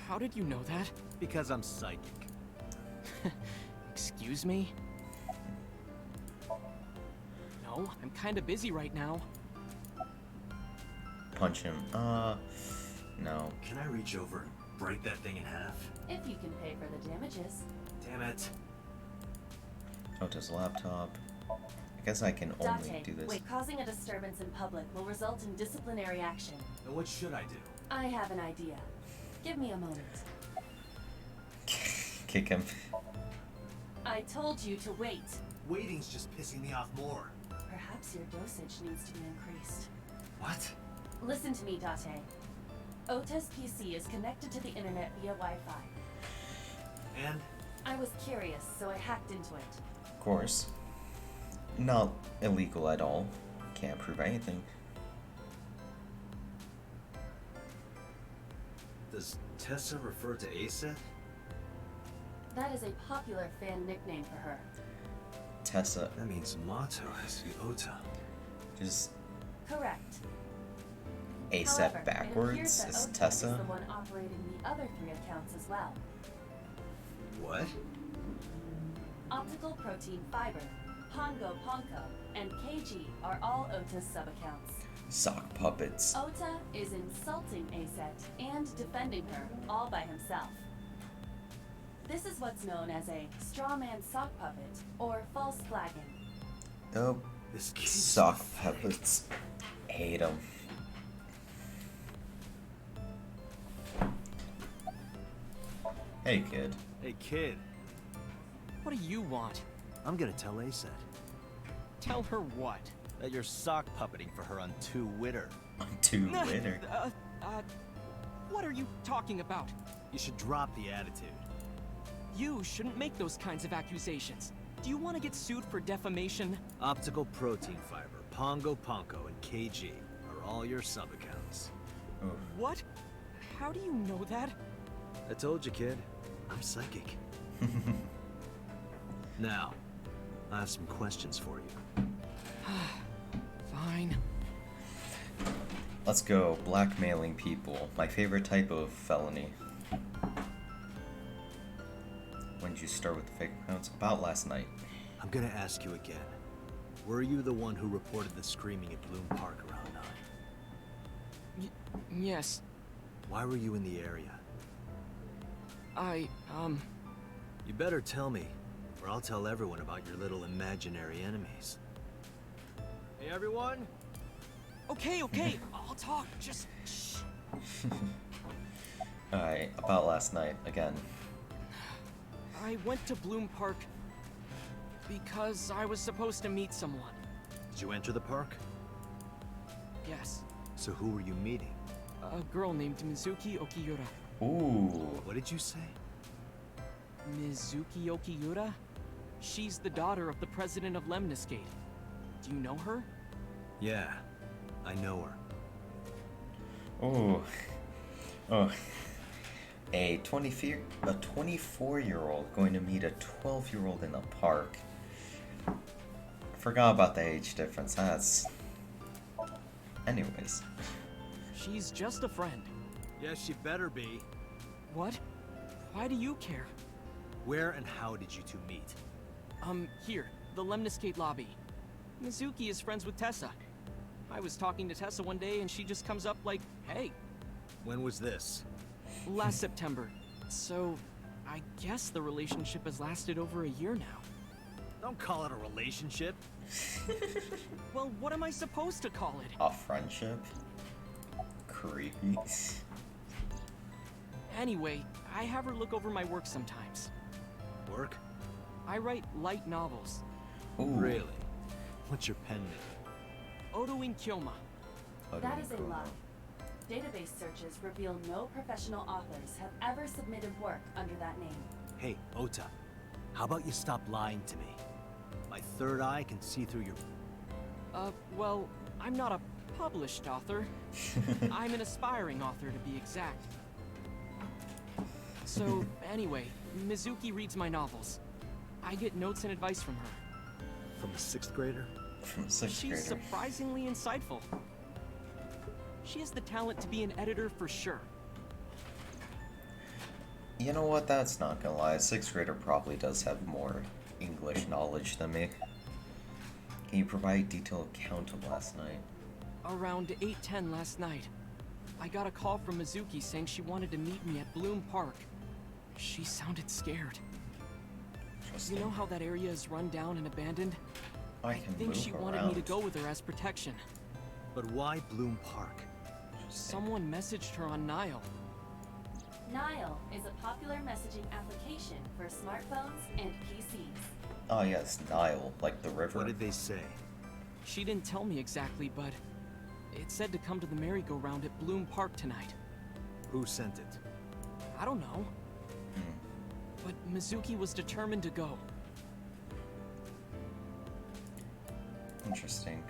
How did you know that? Because I'm psychic. Excuse me? No, I'm kinda busy right now. Punch him. No. Can I reach over and break that thing in half? If you can pay for the damages. Damn it. Ota's laptop. I guess I can only Date, do this. wait, causing a disturbance in public will result in disciplinary action. And what should I do? I have an idea. Give me a moment. Kick him. I told you to wait. Waiting's just pissing me off more. Perhaps your dosage needs to be increased. What? Listen to me, Date. Ota's PC is connected to the internet via Wi-Fi. And? I was curious, so I hacked into it. Of course. Not illegal at all. Can't prove anything. Does Tessa refer to Asa? That is a popular fan nickname for her. Tessa. That means Mato is the Ota. Just Correct. A However, step it appears backwards that is Ota Tessa. is the one operating the other 3 accounts as well. What? Optical Protein Fiber, Pongo Ponko, and KG are all Ota's sub-accounts. Sock puppets. Ota is insulting Aset and defending her all by himself. This is what's known as a strawman sock puppet or false flagging. Oh, This kid's sock pathetic. puppets. Hate them. Hey, kid. Hey, kid. What do you want? I'm gonna tell Aset Tell her what? That you're sock puppeting for her on 2 Witter. I'm too later. What are you talking about? you should drop the attitude. You shouldn't make those kinds of accusations. Do you want to get sued for defamation? Optical protein fiber, Pongo Ponko, and KG are all your sub-accounts. Oof. What? How do you know that? I told you, kid. I'm psychic. Now, I have some questions for you. Fine. Let's go. Blackmailing people. My favorite type of felony. When did you start with the fake accounts? About last night. I'm gonna ask you again. Were you the one who reported the screaming at Bloom Park around 9? Yes. Why were you in the area? You better tell me, or I'll tell everyone about your little imaginary enemies. Hey, everyone! Okay, I'll talk. Just shh. Alright, about last night, again. I went to Bloom Park because I was supposed to meet someone. Did you enter the park? Yes. So who were you meeting? A girl named Mizuki Okiyura. Ooh. What did you say? Mizuki Okiyura? She's the daughter of the president of Lemniscate. Do you know her? Yeah, I know her. Ooh. Oh. A 24-year-old going to meet a 12-year-old in a park. Forgot about the age difference. That's... Anyways. She's just a friend. Yes, she better be. What? Why do you care? Where and how did you two meet? Here, the Lemniscate lobby. Mizuki is friends with Tessa. I was talking to Tessa one day and she just comes up like, hey. When was this? Last September. So, I guess the relationship has lasted over a year now. Don't call it a relationship. Well, what am I supposed to call it? A friendship? Creepy. Anyway, I have her look over my work sometimes. Work? I write light novels. Ooh. Really? What's your pen name? Odoin Kyoma. That is a lie. Database searches reveal no professional authors have ever submitted work under that name. Hey, Ota. How about you stop lying to me? My third eye can see through your... Well, I'm not a published author. I'm an aspiring author, to be exact. So, anyway, Mizuki reads my novels. I get notes and advice from her. From a 6th grader? From a 6th She's grader. surprisingly insightful. She has the talent to be an editor for sure. You know what? That's not gonna lie. A 6th grader probably does have more English knowledge than me. Can you provide a detailed account of last night? Around 8:10 last night, I got a call from Mizuki saying she wanted to meet me at Bloom Park. She sounded scared. You know how that area is run down and abandoned? I I can think move she wanted me to around. go with her as protection. But why Bloom Park? Someone messaged her on Nile. Nile is a popular messaging application for smartphones and PCs. Oh yes, Nile, like the river. What did they say? She didn't tell me exactly, but it said to come to the merry-go-round at Bloom Park tonight. Who sent it? I don't know. But Mizuki was determined to go. Interesting.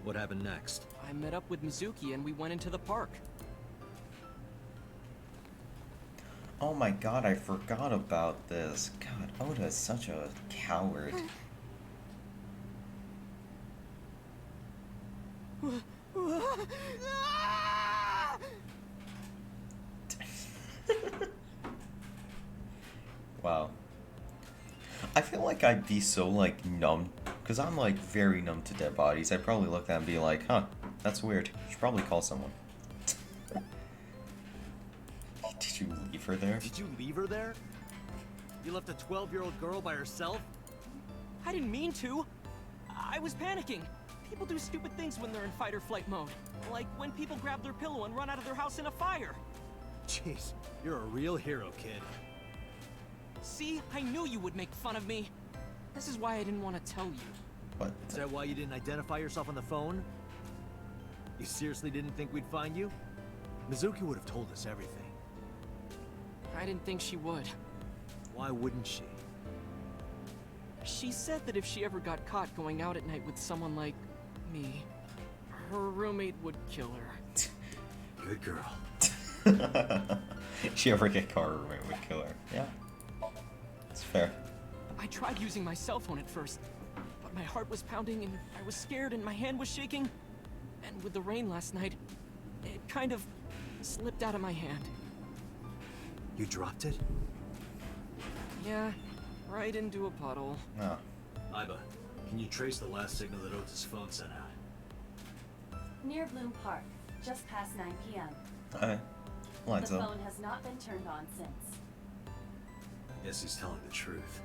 What happened next? I met up with Mizuki and we went into the park. Oh my god, I forgot about this. God, Oda is such a coward. Wow. I feel like I'd be so, like, numb. Because I'm, like, very numb to dead bodies. I'd probably look at that and be like, huh, that's weird. Should probably call someone. Did you leave her there? Did you leave her there? You left a 12-year-old girl by herself? I didn't mean to. I was panicking. People do stupid things when they're in fight or flight mode. Like when people grab their pillow and run out of their house in a fire. Jeez, you're a real hero, kid. See, I knew you would make fun of me. This is why I didn't want to tell you. What? Is that why you didn't identify yourself on the phone? You seriously didn't think we'd find you? Mizuki would have told us everything. I didn't think she would. Why wouldn't she? She said that if she ever got caught going out at night with someone like me, her roommate would kill her. Good girl. She ever get car roommate would kill her. Yeah. It's fair. I tried using my cell phone at first, but my heart was pounding and I was scared and my hand was shaking. And with the rain last night, it kind of slipped out of my hand. You dropped it? Yeah, right into a puddle. No. Iba, can you trace the last signal that Ota's phone sent out? Near Bloom Park, just past 9 p.m. Alright. Lines The up. phone has not been turned on since. Guess he's telling the truth.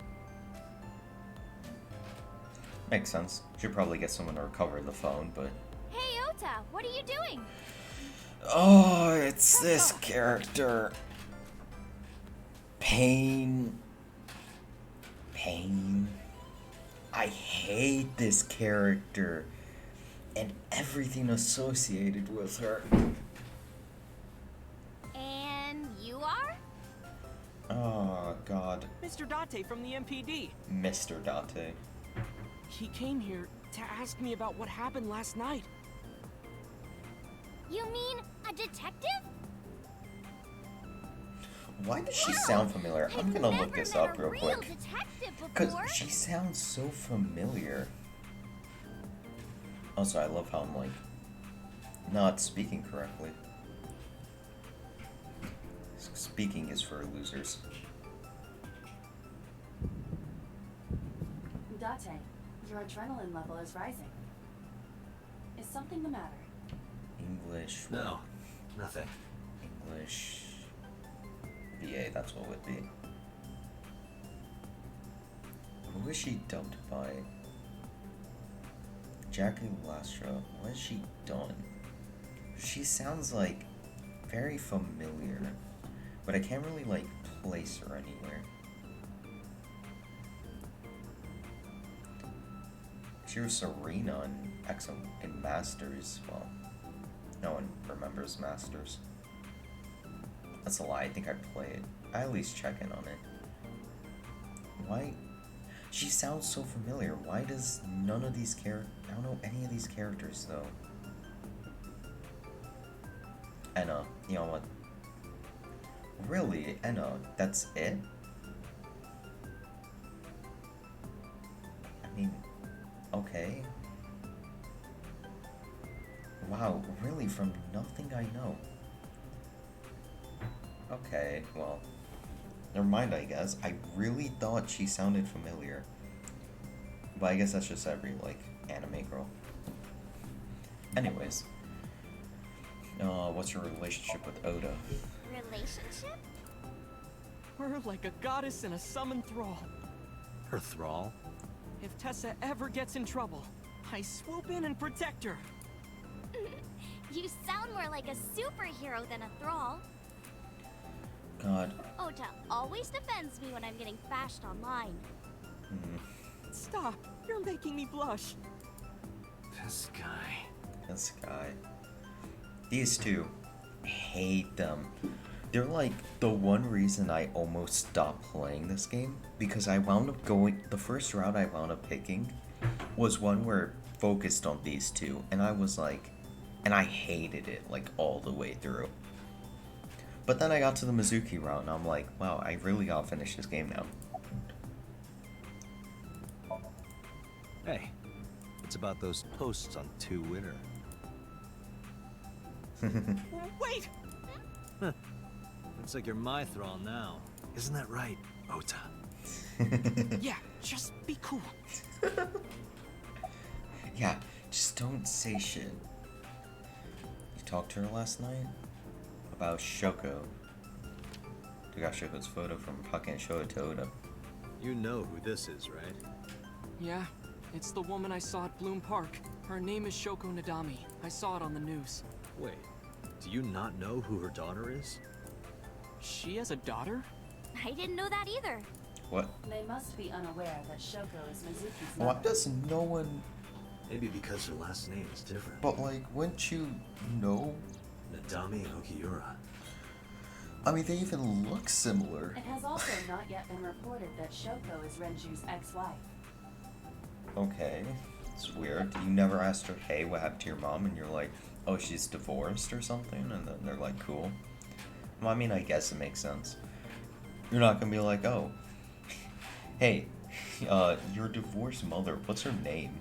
Makes sense. Should probably get someone to recover the phone, but... Hey, Ota, what are you doing? Oh, it's this character. Pain. I hate this character and everything associated with her. And you are? Oh, God. Mr. Date from the MPD. Mr. Date. He came here to ask me about what happened last night. You mean a detective? Why does she sound familiar? I'm gonna look this up real quick. Because Before. she sounds so familiar. Also, I love how I'm, like, not speaking correctly. Speaking is for losers. Date, your adrenaline level is rising. Is something the matter? English. No, nothing. English. VA, that's what it would be. Who is she dubbed by? Jackie Lastra. What has she done? She sounds like very familiar, but I can't really like place her anywhere. She was Serena in Masters. Well, no one remembers Masters. That's a lie. I think I played. I at least check in on it. Why? She sounds so familiar. Why does none of these I don't know any of these characters though. Enna. You know what? Really, Enna? That's it? I mean, okay. Wow, really, from nothing I know. Okay, well, never mind, I guess. I really thought she sounded familiar. But I guess that's just every, like, anime girl. Anyways. What's your relationship with Oda? Relationship? We're like a goddess and a summoned thrall. Her thrall? If Tessa ever gets in trouble, I swoop in and protect her. You sound more like a superhero than a thrall. God. Ota always defends me when I'm getting bashed online. Stop. You're making me blush. This guy. This guy. These two. Hate them. They're like the one reason I almost stopped playing this game, because I wound up going, the first route I wound up picking was one where focused on these two, and I was like, and I hated it like all the way through. But then I got to the Mizuki route and I'm like, wow, I really gotta finish this game now. Hey, it's about those posts on 2 Winter. Wait! Looks like you're my thrall now. Isn't that right, Ota? Yeah, just be cool. Yeah, just don't say shit. You talked to her last night? About Shoko. You got Shoko's photo from fucking Shoto to Oda. You know who this is, right? Yeah, it's the woman I saw at Bloom Park. Her name is Shoko Nadami. I saw it on the news. Wait, do you not know who her daughter is? She has a daughter? I didn't know that either. What? They must be unaware that Shoko is Mizuki's Why mother. does no one... Maybe because her last name is different. But like, wouldn't you know? Nadami Okiura. I mean, they even look similar. It has also not yet been reported that Shoko is Renju's ex-wife. Okay, it's weird. You never asked her, hey, what happened to your mom? And you're like, oh, she's divorced or something? And then they're like, cool. Well, I mean, I guess it makes sense. You're not gonna be like, oh, hey, your divorced mother, what's her name?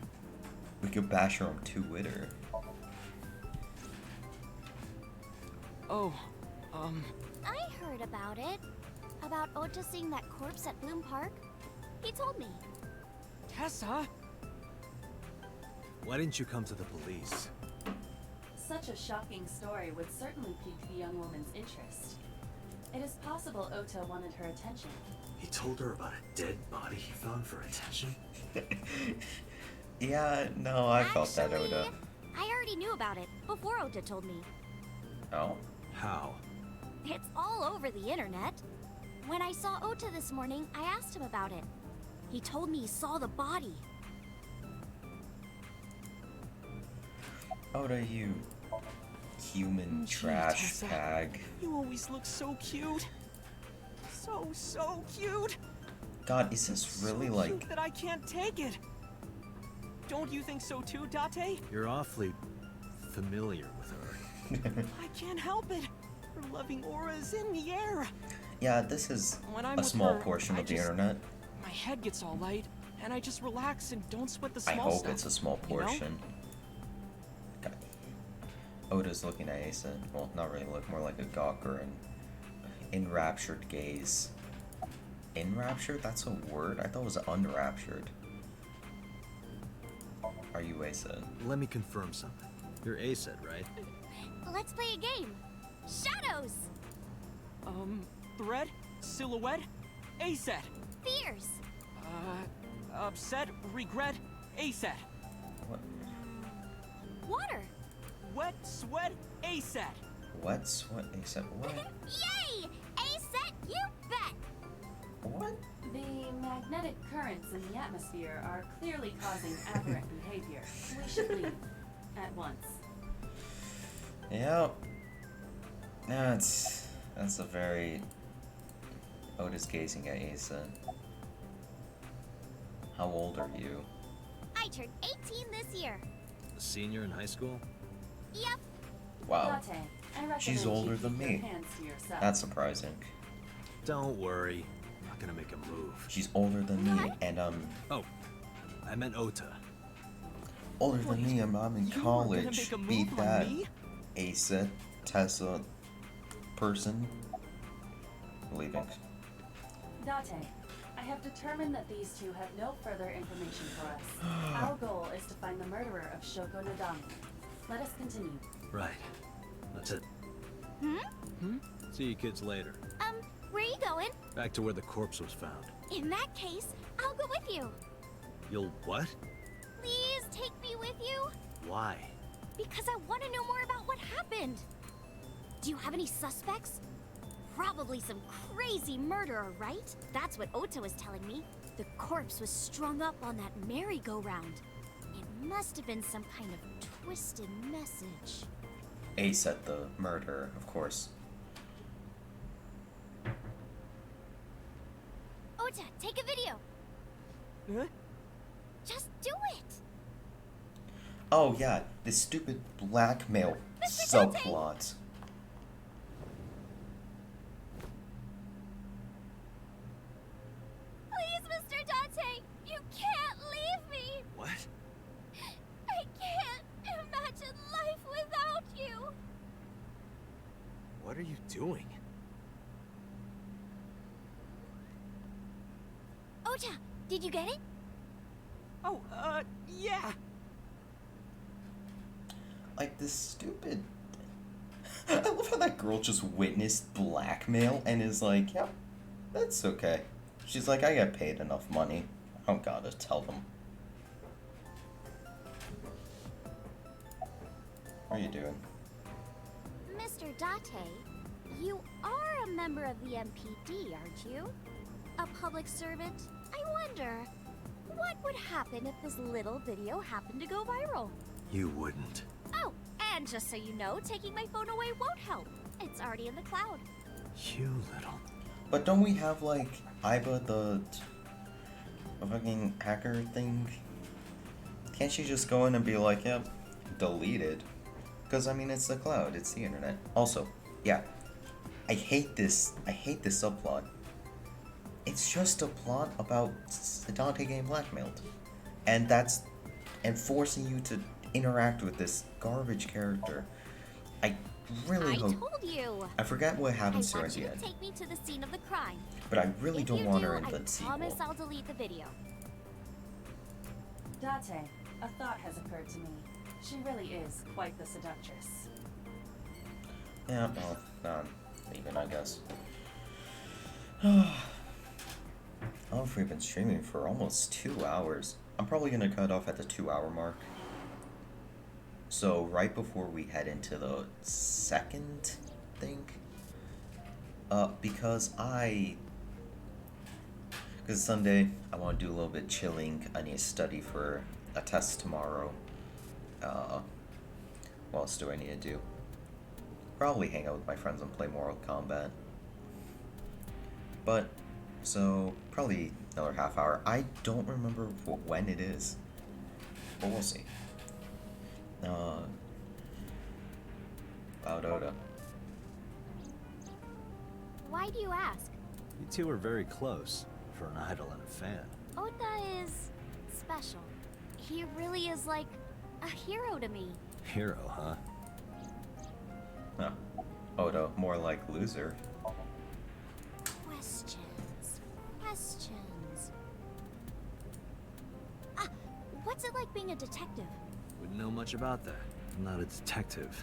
We could bash her on Twitter. Oh, I heard about it. About Ota seeing that corpse at Bloom Park. He told me. Tessa? Why didn't you come to the police? Such a shocking story would certainly pique the young woman's interest. It is possible Ota wanted her attention. He told her about a dead body he found for attention? Yeah, no, I felt that, Actually, Oda. I already knew about it before Ota told me. Oh? How? It's all over the internet. When I saw Ota this morning, I asked him about it. He told me he saw the body. Oda, you human Gee, trash Tessa, bag. You always look so cute. So cute. God, is this really so like... cute that I can't take it. Don't you think so too, Date? You're awfully familiar with her. I can't help it. Her loving aura is in the air. Yeah, this is When I'm a with small her, portion I of the just- internet. My head gets all light, and I just relax and don't sweat the I small hope stuff. it's a small you know? portion. God. Oda's looking at Asa. Well, not really look, more like a gawker and enraptured gaze. Enraptured? That's a word? I thought it was unraptured. Are you Asa? Let me confirm something. You're ASET, right? Let's play a game. Shadows! Thread, silhouette, ASET. Fears! Upset, regret, ASET. What? Water! Wet, sweat, ASET. What? What? Asa? What? Yay! ASET, you bet! What? The magnetic currents in the atmosphere are clearly causing aberrant behavior. We should leave at once. Yeah. That's a very... Oda's gazing at Asa. How old are you? I turned 18 this year. A senior in high school? Yep. Wow. Date, I recommend She's you older keep than your me. hands to yourself. That's surprising. Don't worry. I'm not gonna make a move. She's older than me, What? and Oh, I meant Ota. older than me, and I'm in You were gonna college. make a move Beat on that, me? Asa, Tessa, person. Leaving. Date, I have determined that these two have no further information for us. Our goal is to find the murderer of Shoko Nadami. Let us continue. Right. That's it. See you kids later. Where are you going? Back to where the corpse was found. In that case, I'll go with you. You'll what? Please take me with you? Why? Because I want to know more about what happened. Do you have any suspects? Probably some crazy murderer, right? That's what Ota was telling me. The corpse was strung up on that merry-go-round. It must have been some kind of twisted message. A said the murderer, of course. Ota, take a video. Huh? Just do it. Oh yeah, this stupid blackmail Mr. Dante! subplot. Please, Mr. Dante, you can't leave me. What? I can't imagine life without you. What are you doing? Ota, did you get it? Oh, yeah. Like this stupid. I love how that girl just witnessed blackmail and is like, "Yep, that's okay." She's like, "I get paid enough money. I don't gotta tell them." What are you doing? Mr. Date, you are a member of the MPD, aren't you? A public servant? I wonder, what would happen if this little video happened to go viral? You wouldn't. Oh, and just so you know, taking my phone away won't help. It's already in the cloud. You little... But don't we have like Iba the fucking hacker thing? Can't she just go in and be like, "Yep, deleted"? Because I mean, it's the cloud, it's the internet. Also, yeah, I hate this subplot. It's just a plot about Dante getting blackmailed, and forcing you to interact with this garbage character. I really hope. I told you. I forget what happens to her I at want you the to end, take me to the scene of the crime. but I really If don't you want do, her in I the sequel. promise I'll delete the video. Date, a thought has occurred to me. She really is quite the seductress. Yeah, well, not even, I guess. Oh, we've been streaming for almost 2 hours. I'm probably gonna cut off at the 2-hour mark. So right before we head into the second thing, because Sunday, I want to do a little bit chilling. I need to study for a test tomorrow. What else do I need to do? Probably hang out with my friends and play Mortal Kombat. But, so, probably another half hour. I don't remember when it is. But we'll see. About Oda. Why do you ask? You two are very close for an idol and a fan. Ota is special. He really is like a hero to me. Hero, huh? Huh. Oda, more like loser. Questions. Ah, what's it like being a detective? Wouldn't know much about that. I'm not a detective.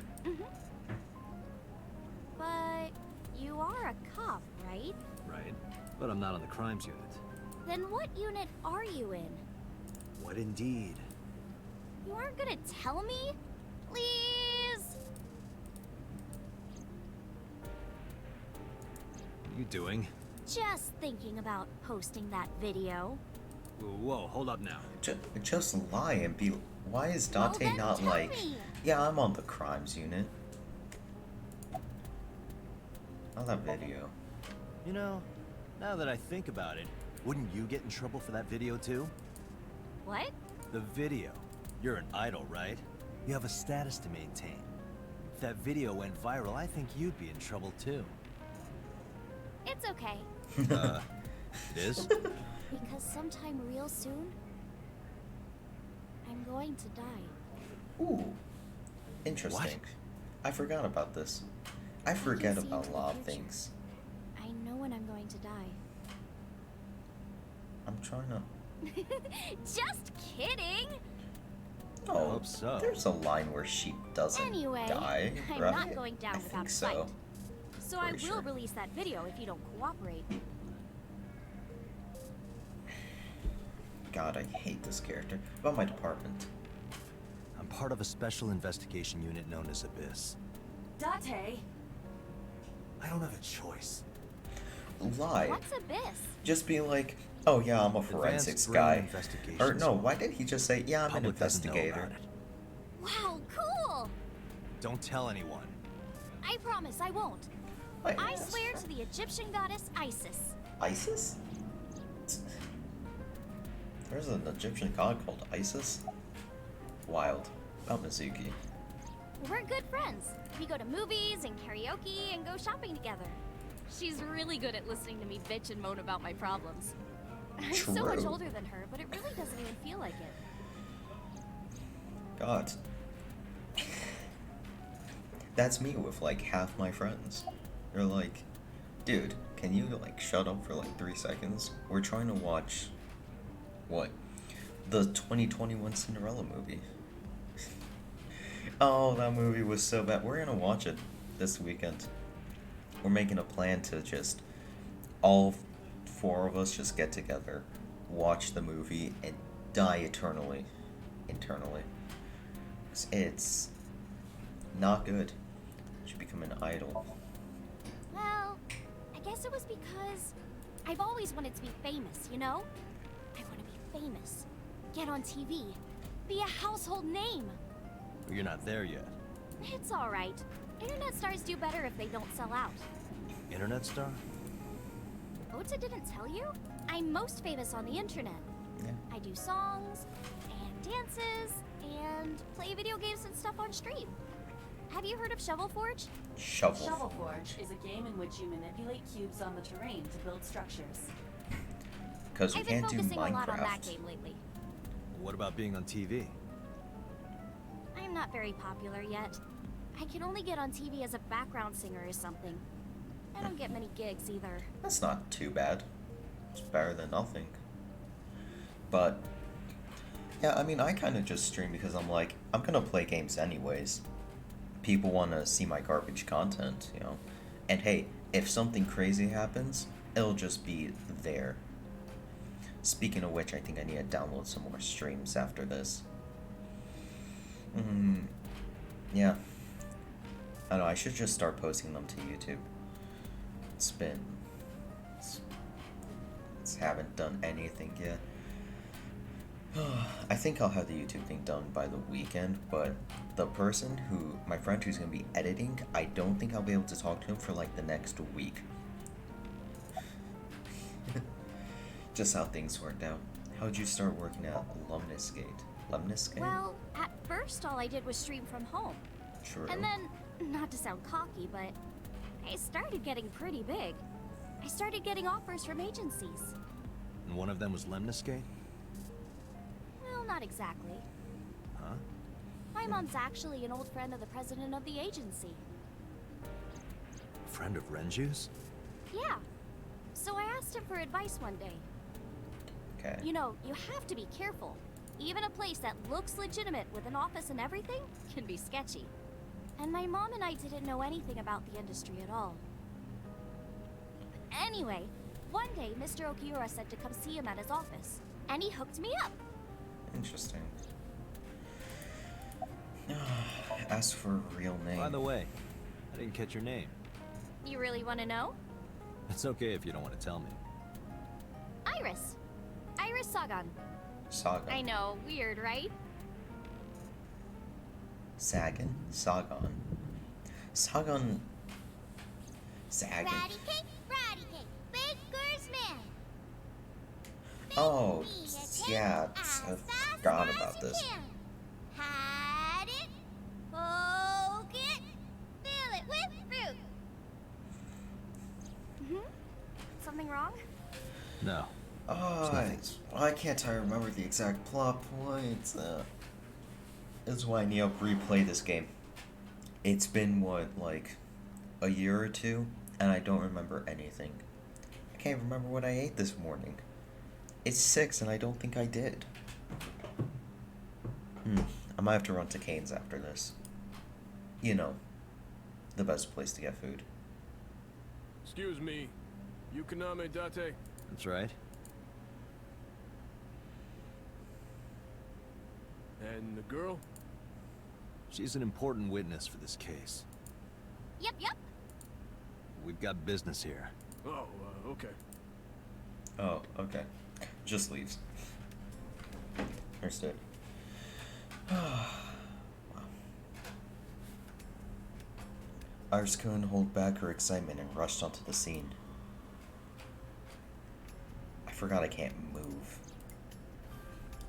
But you are a cop, right? Right. But I'm not on the crimes unit. Then what unit are you in? What indeed? You aren't gonna tell me? Please? What are you doing? Just thinking about posting that video. Whoa, hold up now. Just lie and be. Why is Well, Dante then not tell like? me. Yeah, I'm on the crimes unit. Not that video. You know, now that I think about it, wouldn't you get in trouble for that video too? What? The video. You're an idol, right? You have a status to maintain. If that video went viral, I think you'd be in trouble too. It's okay. It is? Because sometime real soon, I'm going to die. Ooh, interesting. I forgot about this. I forget see about into a the lot of future. things. I know when I'm going to die. I'm trying to. Just kidding! Oh, hope so. There's a line where she doesn't Anyway, die, I'm right? not going down I without think a so. fight. So I will Pretty sure. release that video if you don't cooperate. God, I hate this character. About my department. I'm part of a special investigation unit known as Abyss. Date! I don't have a choice. Lie. What's Abyss? Just be like, oh yeah, I'm a forensics Brain guy. Investigation Or no, Squad. why did he just say, yeah, I'm Public an doesn't know investigator? about it. Wow, cool! Don't tell anyone. I promise I won't. Wait, I that's swear fair. to the Egyptian goddess Isis. ISIS? There's an Egyptian god called Isis? Wild. About Mizuki. We're good friends. We go to movies and karaoke and go shopping together. She's really good at listening to me bitch and moan about my problems. I'm so much True. older than her, but it really doesn't even feel like it. God. That's me with like half my friends. They're like, dude, can you like shut up for like 3 seconds? We're trying to watch what? The 2021 Cinderella movie. Oh, that movie was so bad. We're gonna watch it this weekend. We're making a plan to just all 4 of us just get together, watch the movie, and die eternally. Internally. It's not good. Should become an idol. Well, I guess it was because I've always wanted to be famous, you know? I want to be famous, get on TV, be a household name. But you're not there yet. It's alright. Internet stars do better if they don't sell out. Internet star? Ota didn't tell you? I'm most famous on the internet. Yeah. I do songs, and dances, and play video games and stuff on stream. Have you heard of Shovel Forge? Shovel. Shovel Forge is a game in which you manipulate cubes on the terrain to build structures. Because we I've been can't do focusing a lot on that Minecraft. game lately. What about being on TV? I'm not very popular yet. I can only get on TV as a background singer or something. I don't get many gigs either. That's not too bad. It's better than nothing. But yeah, I mean, I kind of just stream because I'm like, I'm gonna play games anyways. People want to see my garbage content, you know. And hey, if something crazy happens, it'll just be there. Speaking of which, I think I need to download some more streams after this. Yeah. I don't know, I should just start posting them to YouTube. It's been... It's haven't done anything yet. I think I'll have the YouTube thing done by the weekend, but the person my friend who's going to be editing, I don't think I'll be able to talk to him for like the next week. Just how things worked out. How'd you start working at Lumnisgate? Lumnisgate? Well, at first all I did was stream from home. True. And then, not to sound cocky, but I started getting pretty big. I started getting offers from agencies. And one of them was Lemniscate? Well, not exactly. Huh? My mom's actually an old friend of the president of the agency. Friend of Renju's? Yeah. So I asked him for advice one day. Okay. You know, you have to be careful. Even a place that looks legitimate with an office and everything can be sketchy. And my mom and I didn't know anything about the industry at all. Anyway, one day Mr. Okiura said to come see him at his office, and he hooked me up. Interesting. Ask for a real name. By the way, I didn't catch your name. You really want to know? It's okay if you don't want to tell me. Iris. Iris Sagan. Sagan. I know, weird, right? Sagan? Sagan. Sagan. Sagan. Ratty cake, baker's man. Oh, yeah, I forgot about this. Hide it, poke it, fill it with fruit. Something wrong? No. Oh, why can't I remember the exact plot points? That's why I need to replay this game. It's been, what, like, a year or two, and I don't remember anything. I can't remember what I ate this morning. It's 6, and I don't think I did. I might have to run to Cane's after this. You know, the best place to get food. Excuse me, Yukaname Date. That's right. And the girl? She's an important witness for this case. Yep, yep. We've got business here. Oh, okay. Oh, okay. Just leaves. Understood. Wow. Iris couldn't hold back her excitement and rushed onto the scene. I forgot I can't move.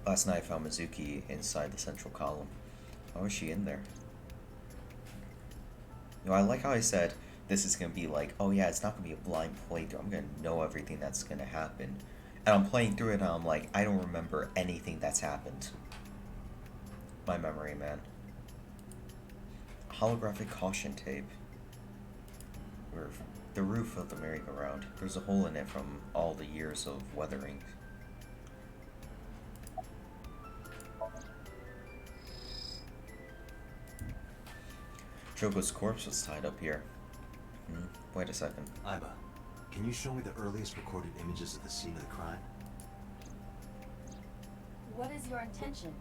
Last night I found Mizuki inside the central column. How is she in there? You know, I like how I said this is gonna be like, oh yeah, it's not gonna be a blind playthrough. I'm gonna know everything that's gonna happen. And I'm playing through it and I'm like, I don't remember anything that's happened. My memory, man. Holographic caution tape. The roof of the merry-go-round. There's a hole in it from all the years of weathering. Shogo's corpse was tied up here. Wait a second. Aiba, can you show me the earliest recorded images of the scene of the crime? What is your intention?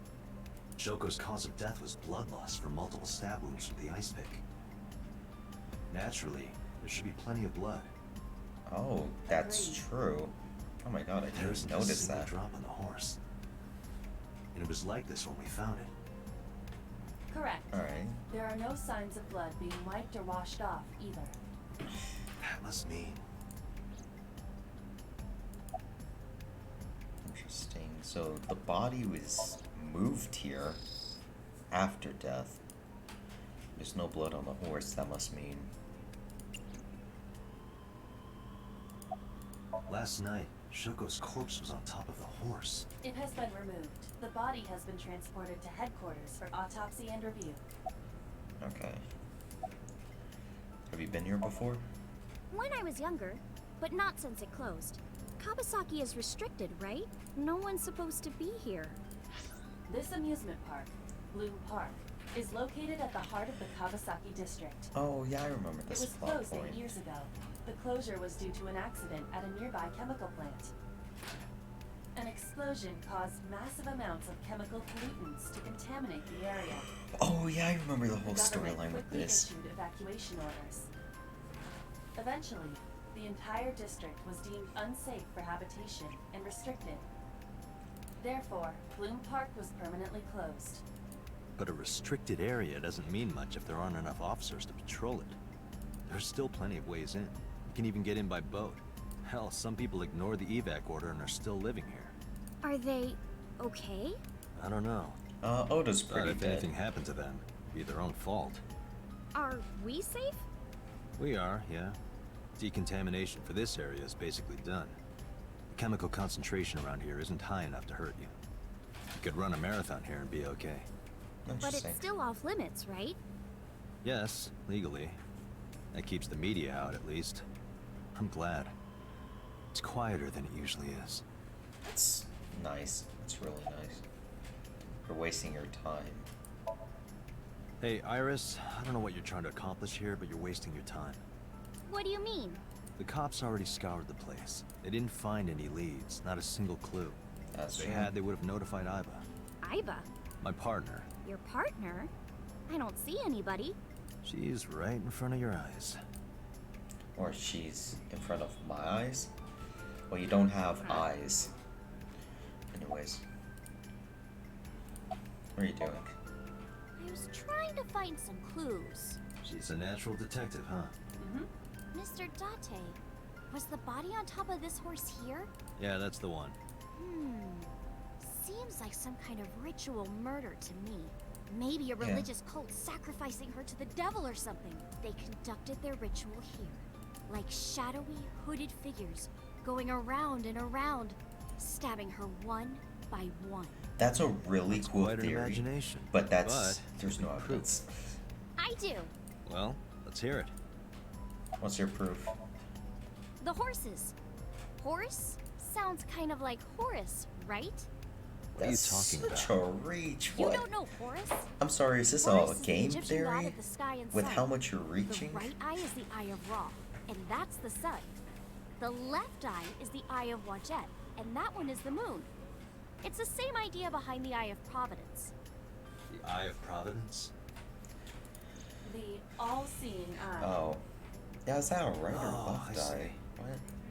Shoko's cause of death was blood loss from multiple stab wounds from the ice pick. Naturally, there should be plenty of blood. Oh, that's true. Oh my god, I There's didn't no notice single that. drop on the horse. And it was like this when we found it. Correct. Alright. There are no signs of blood being wiped or washed off, either. That must mean... Interesting. So the body was moved here after death. There's no blood on the horse. That must mean... Last night, Shoko's corpse was on top of the horse. It has been removed. The body has been transported to headquarters for autopsy and review. Okay. Have you been here before? When I was younger, but not since it closed. Kawasaki is restricted, right? No one's supposed to be here. This amusement park, Bloom Park, is located at the heart of the Kawasaki district. Oh yeah, I remember It this was plot closed point. 8 years ago. The closure was due to an accident at a nearby chemical plant. An explosion caused massive amounts of chemical pollutants to contaminate the area. Oh yeah, I remember the whole The government storyline with quickly this. issued evacuation orders. Eventually, the entire district was deemed unsafe for habitation and restricted. Therefore, Bloom Park was permanently closed. But a restricted area doesn't mean much if there aren't enough officers to patrol it. There's still plenty of ways in. You can even get in by boat. Hell, some people ignore the evac order and are still living here. Are they okay? I don't know. Oda's But pretty if dead. anything happened to them, it'd be their own fault. Are we safe? We are, yeah. Decontamination for this area is basically done. The chemical concentration around here isn't high enough to hurt you. You could run a marathon here and be okay. But Interesting. it's still off limits, right? Yes, legally. That keeps the media out, at least. I'm glad. It's quieter than it usually is. It's nice. It's really nice. You're wasting your time. Hey, Iris, I don't know what you're trying to accomplish here, but you're wasting your time. What do you mean? The cops already scoured the place. They didn't find any leads, not a single clue. That's If they true. had, they would have notified Aiba. Aiba? My partner. Your partner? I don't see anybody. She's right in front of your eyes. Or she's in front of my eyes. Well, you don't have eyes. Anyways. What are you doing? I was trying to find some clues. She's a natural detective, huh? Mm-hmm. Mr. Date, was the body on top of this horse here? Yeah, that's the one. Seems like some kind of ritual murder to me. Maybe a Yeah. religious cult sacrificing her to the devil or something. They conducted their ritual here. Like shadowy, hooded figures, going around and around, stabbing her one by one. That's a really That's cool quite an theory. imagination. But that's... But there's no proof. evidence. I do. Well, let's hear it. What's your proof? The horses. Horse sounds kind of like Horus, right? What are you That's talking such about? a reach. You What? don't know Horus? I'm sorry, is this Horus a is the game Egyptian god theory? of the sky and With sun. how much you're reaching? The right eye is the eye of Ra, and that's the sun. The left eye is the eye of Wajet, and that one is the moon. It's the same idea behind the eye of Providence. The Eye of Providence? The all-seeing eye. Oh. Yeah, is that a right or Oh, left I see. eye? What?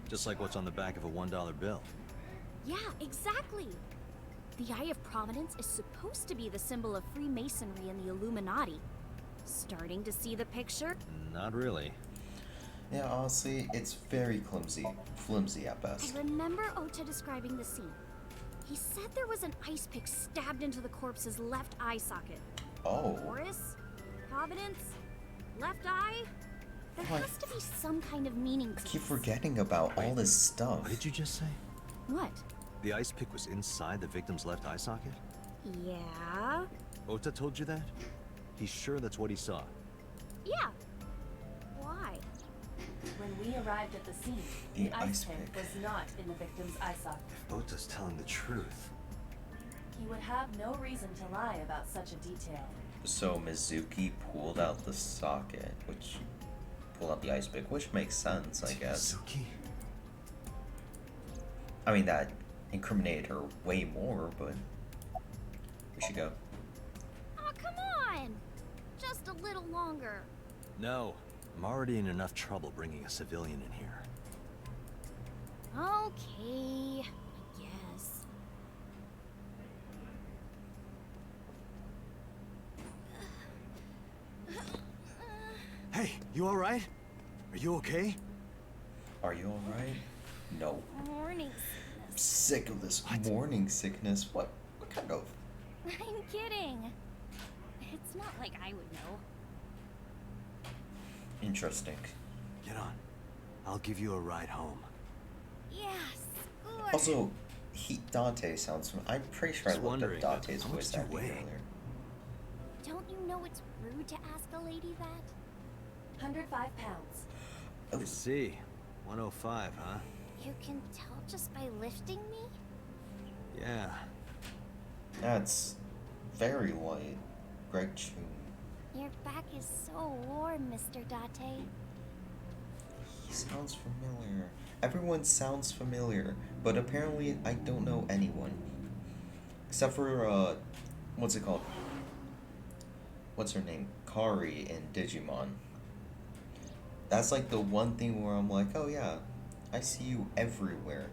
Just like what's on the back of a $1 bill. Yeah, exactly. The Eye of Providence is supposed to be the symbol of Freemasonry and the Illuminati. Starting to see the picture? Not really. Yeah, honestly, it's very flimsy at best. I remember Ota describing the scene. He said there was an ice pick stabbed into the corpse's left eye socket. Oh. Taurus? Providence? Left eye? There Oh, has to be some kind of meaning to I keep this. forgetting about all this stuff. What did you just say? What? The ice pick was inside the victim's left eye socket? Yeah? Ota told you that? He's sure that's what he saw. Yeah. Why? When we arrived at the scene, The the ice ice pick pick. was not in the victim's eye socket. If Ota's telling the truth. He would have no reason to lie about such a detail. So Mizuki pulled out the socket, pulled out the ice pick, which makes sense, I guess. Suzuki? I mean, that incriminated her way more, but we should go. Oh, come on! Just a little longer. No. I'm already in enough trouble bringing a civilian in here. Okay, I guess. Hey, you alright? Are you okay? Are you alright? No. Morning I'm sickness. sick of this morning sickness. What kind of... I'm kidding. It's not like I would know. Interesting. Get on. I'll give you a ride home. Yes, good. Also, Dante sounds... I'm pretty sure I Just looked up wondering, Dante's how much voice do you acting weigh? earlier. Don't you know it's rude to ask a lady that? 105 pounds. Oh, I see. 105, huh? You can tell just by lifting me? Yeah. that's very light. Greg Chun. Your back is so warm, Mr. Date. He sounds familiar. Everyone sounds familiar, but apparently I don't know anyone. Except for, what's it called? What's her name? Kari in Digimon. That's like the one thing where I'm like, oh yeah, I see you everywhere.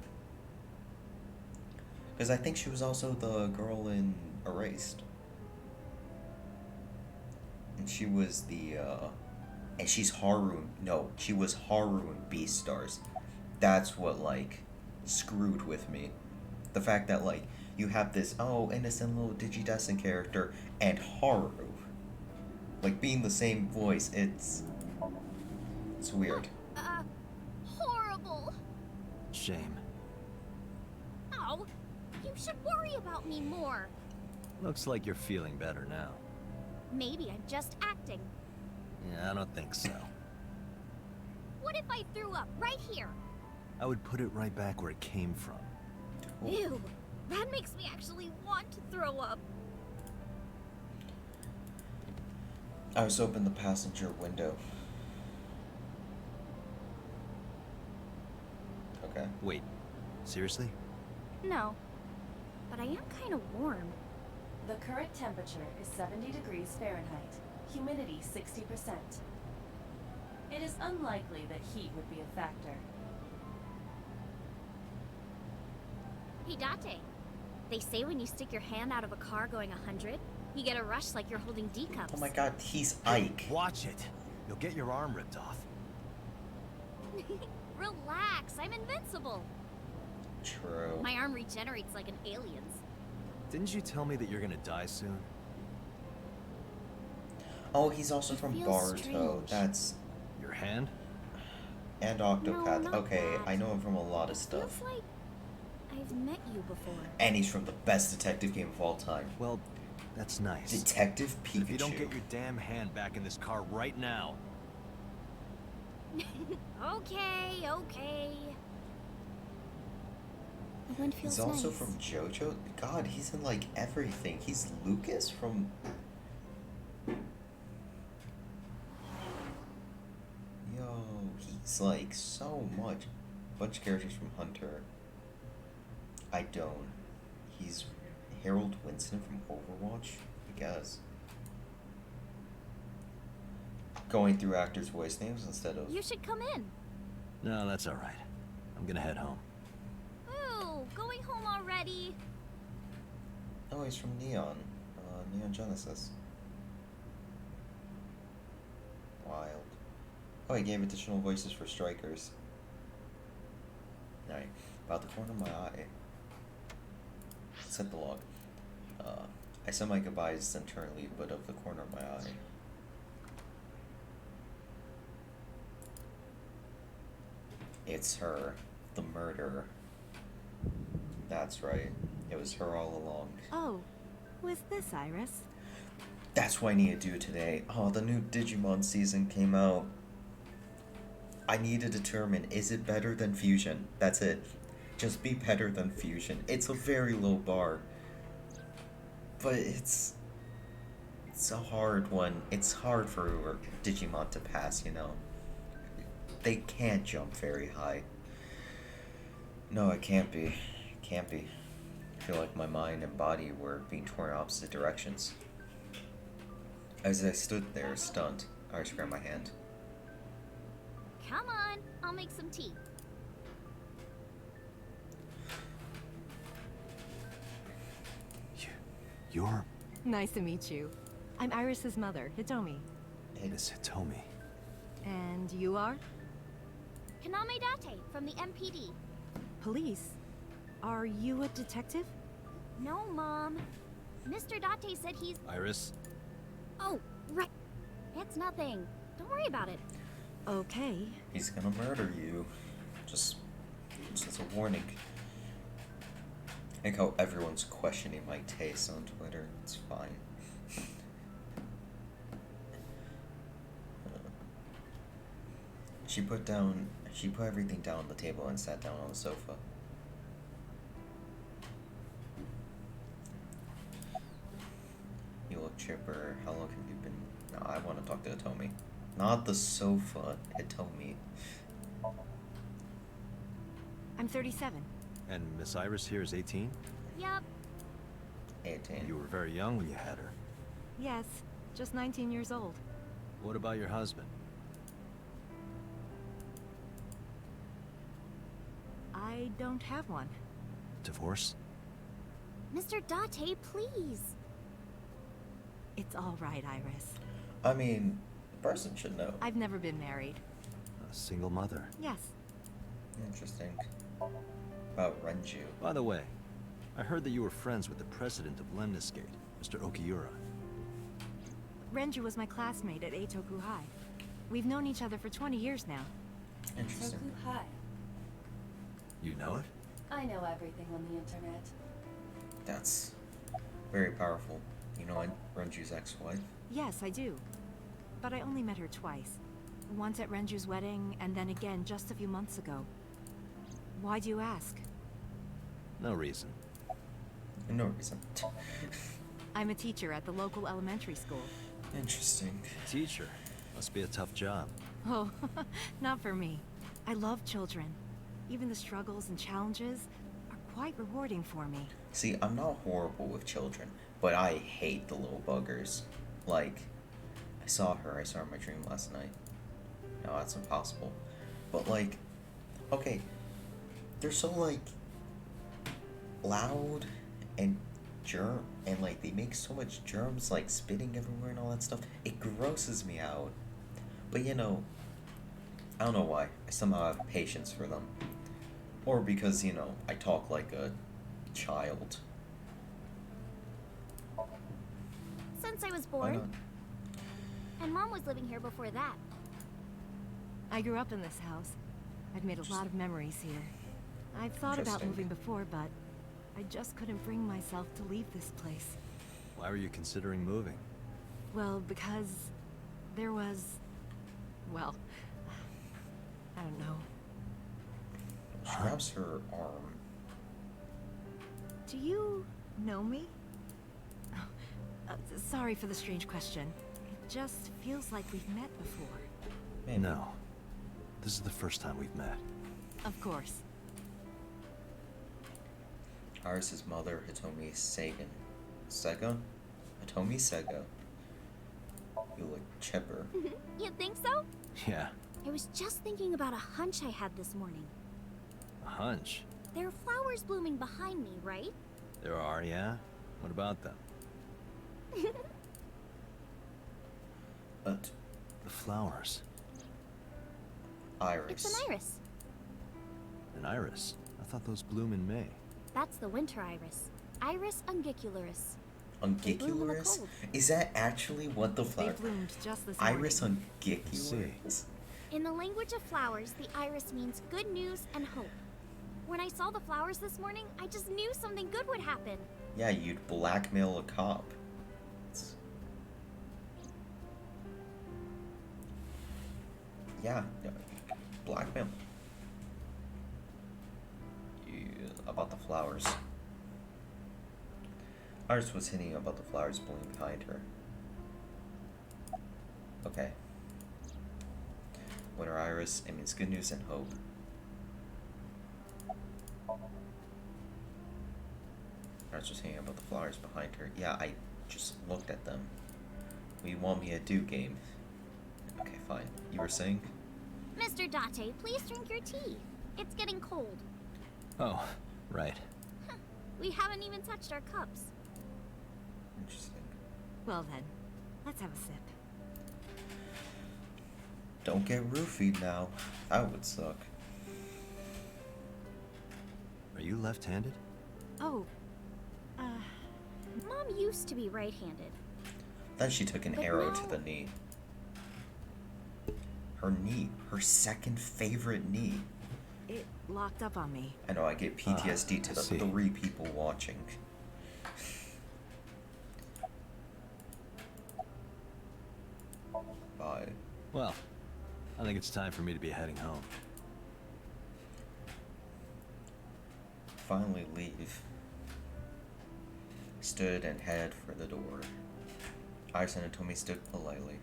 Because I think she was also the girl in Erased. And she was the, and she's Haru. No, she was Haru in Beastars. That's what, like, screwed with me. The fact that, like, you have this, oh, innocent little Digidestin character and Haru. Like, being the same voice, it's weird. Horrible. Shame. Oh, you should worry about me more. Looks like you're feeling better now. Maybe I'm just acting. Yeah, I don't think so. What if I threw up right here? I would put it right back where it came from. Ew, that makes me actually want to throw up. I was open the passenger window. Okay. Wait, seriously? No, but I am kind of warm. The current temperature is 70 degrees Fahrenheit. Humidity 60%. It is unlikely that heat would be a factor. Hey, Date. They say when you stick your hand out of a car going 100, you get a rush like you're holding D cups. Oh my god, he's Ike. Watch it. You'll get your arm ripped off. Relax, I'm invincible. True. My arm regenerates like an alien's. Didn't you tell me that you're gonna die soon? Oh, he's also It from feels Baruto. strange. That's... Your hand? And Octopath. not Okay, that. I know him from a lot of Feels stuff. like I've met you before. And he's from the best detective game of all time. Well, that's nice. Detective But Pikachu. if you don't get your damn hand back in this car right now. Okay, okay. The wind feels He's also nice. from JoJo. God, he's in like everything. He's Lucas from... Yo, he's like so much. Bunch of characters from Hunter. I don't. He's Harold Winston from Overwatch. I guess. Going through actors' voice names instead of... You should come in. No, that's all right. I'm gonna head home. Ooh, going home already? Oh, he's from Neon. Neon Genesis. Wild. Oh, he gave additional voices for strikers. Alright, about the corner of my eye. Set the log. I said my goodbyes internally, but of the corner of my eye. It's her, the murderer. That's right. It was her all along. Oh, who is this, Iris? That's what I need to do today. Oh, the new Digimon season came out. I need to determine, is it better than Fusion? That's it. Just be better than Fusion. It's a very low bar. But it's a hard one. It's hard for Digimon to pass, you know. They can't jump very high. No, it can't be. It can't be. I feel like my mind and body were being torn in opposite directions. As I stood there, stunned, I grabbed my hand. Come on, I'll make some tea. You're Nice to meet you. I'm Iris's mother, Hitomi. Miss Hitomi. And you are? Kaname Date from the MPD. Police? Are you a detective? No, Mom. Mr. Date said he's... Iris? Oh, right. It's nothing. Don't worry about it. Okay. He's gonna murder you. Just as a warning. I like how everyone's questioning my taste on Twitter. It's fine. She put everything down on the table and sat down on the sofa. You look chipper. How long have you been? No, I want to talk to Hitomi. Not the sofa, Hitomi. I'm 37. And Miss Iris here is 18? Yep. 18. You were very young when you had her. Yes, just 19 years old. What about your husband? I don't have one. Divorce? Mr. Date, please. It's all right, Iris. I mean, the person should know. I've never been married. A single mother. Yes. Interesting. About Renju. By the way, I heard that you were friends with the president of Lemniscate, Mr. Okiura. Renju was my classmate at Eitoku High. We've known each other for 20 years now. Interesting. Toku High. You know it? I know everything on the internet. That's very powerful. You know Renju's ex-wife? Yes, I do. But I only met her twice. Once at Renju's wedding, and then again just a few months ago. Why do you ask? No reason. No reason. I'm a teacher at the local elementary school. Interesting. Teacher. Must be a tough job. Oh, not for me. I love children. Even the struggles and challenges are quite rewarding for me. See, I'm not horrible with children, but I hate the little buggers. Like, I saw her in my dream last night. No, that's impossible. But like, okay, they're so like loud and and like they make so much germs, like spitting everywhere and all that stuff. It grosses me out. But you know, I don't know why. I somehow have patience for them. Or because, you know, I talk like a child. Since I was Why born. not? And Mom was living here before that. I grew up in this house. I've made a lot of memories here. I've thought about Interesting. moving before, but I just couldn't bring myself to leave this place. Why were you considering moving? Well, because there was... well, I don't know. She grabs her arm. Do you know me? Oh, sorry for the strange question. It just feels like we've met before. Maybe. No. This is the first time we've met. Of course. Iris' mother, Hitomi Sega? Hitomi Sego. You look chipper. You think so? Yeah, I was just thinking about a hunch I had this morning. a hunch. There are flowers blooming behind me, right? There are, yeah? What about them? But The flowers. Iris. It's an iris. An iris? I thought those bloom in May. That's the winter iris. Iris ungicularis. They bloom in the Ungicularis? cold. Is that actually what the They flower? bloomed just this morning. Iris ungicularis? In the language of flowers, the iris means good news and hope. When I saw the flowers this morning, I just knew something good would happen. Yeah, you'd blackmail a cop. It's- Yeah, blackmail. About the flowers. Iris was hinting about the flowers blooming behind her. Okay. Winter Iris, it means good news and hope. Iris was hinting about the flowers behind her. Yeah, I just looked at them. What do you want me to do, game? Okay, fine. You were saying? Mr. Date, please drink your tea. It's getting cold. Oh, right. We haven't even touched our cups. Interesting. Well then, let's have a sip. Don't get roofied now. That would suck. Are you left-handed? Oh, Mom used to be right-handed. Then she took an But arrow to now- the knee. Her knee. Her second favorite knee. it locked up on me. I know, I get PTSD to I the see. 3 people watching. Bye. Well, I think it's time for me to be heading home. Finally leave. Stood and headed for the door. Iris and Tomi stood politely.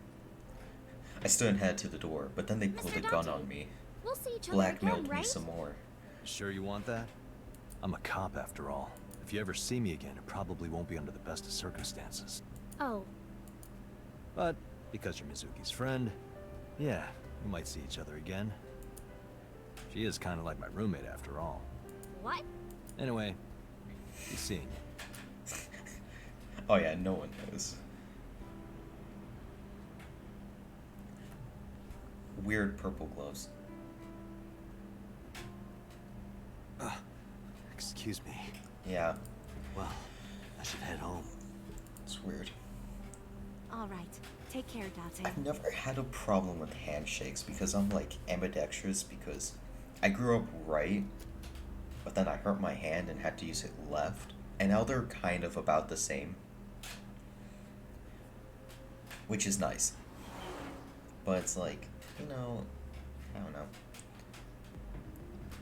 I stood and headed to the door, but then they pulled a Mr. gun Date, on me. We'll see each other Blackmailed again, me right? some more. Sure you want that? I'm a cop after all. If you ever see me again, it probably won't be under the best of circumstances. Oh, But because you're Mizuki's friend, yeah, we might see each other again. She is kind of like my roommate after all. what? Anyway, be seeing you. Oh yeah, no one knows. Weird purple gloves. Excuse me. Yeah, Well, I should head home. it's weird. All right, take care, Date. I've never had a problem with handshakes because I'm like ambidextrous because I grew up right, but then I hurt my hand and had to use it left, and now they're kind of about the same, which is nice. But it's like, you know, I don't know.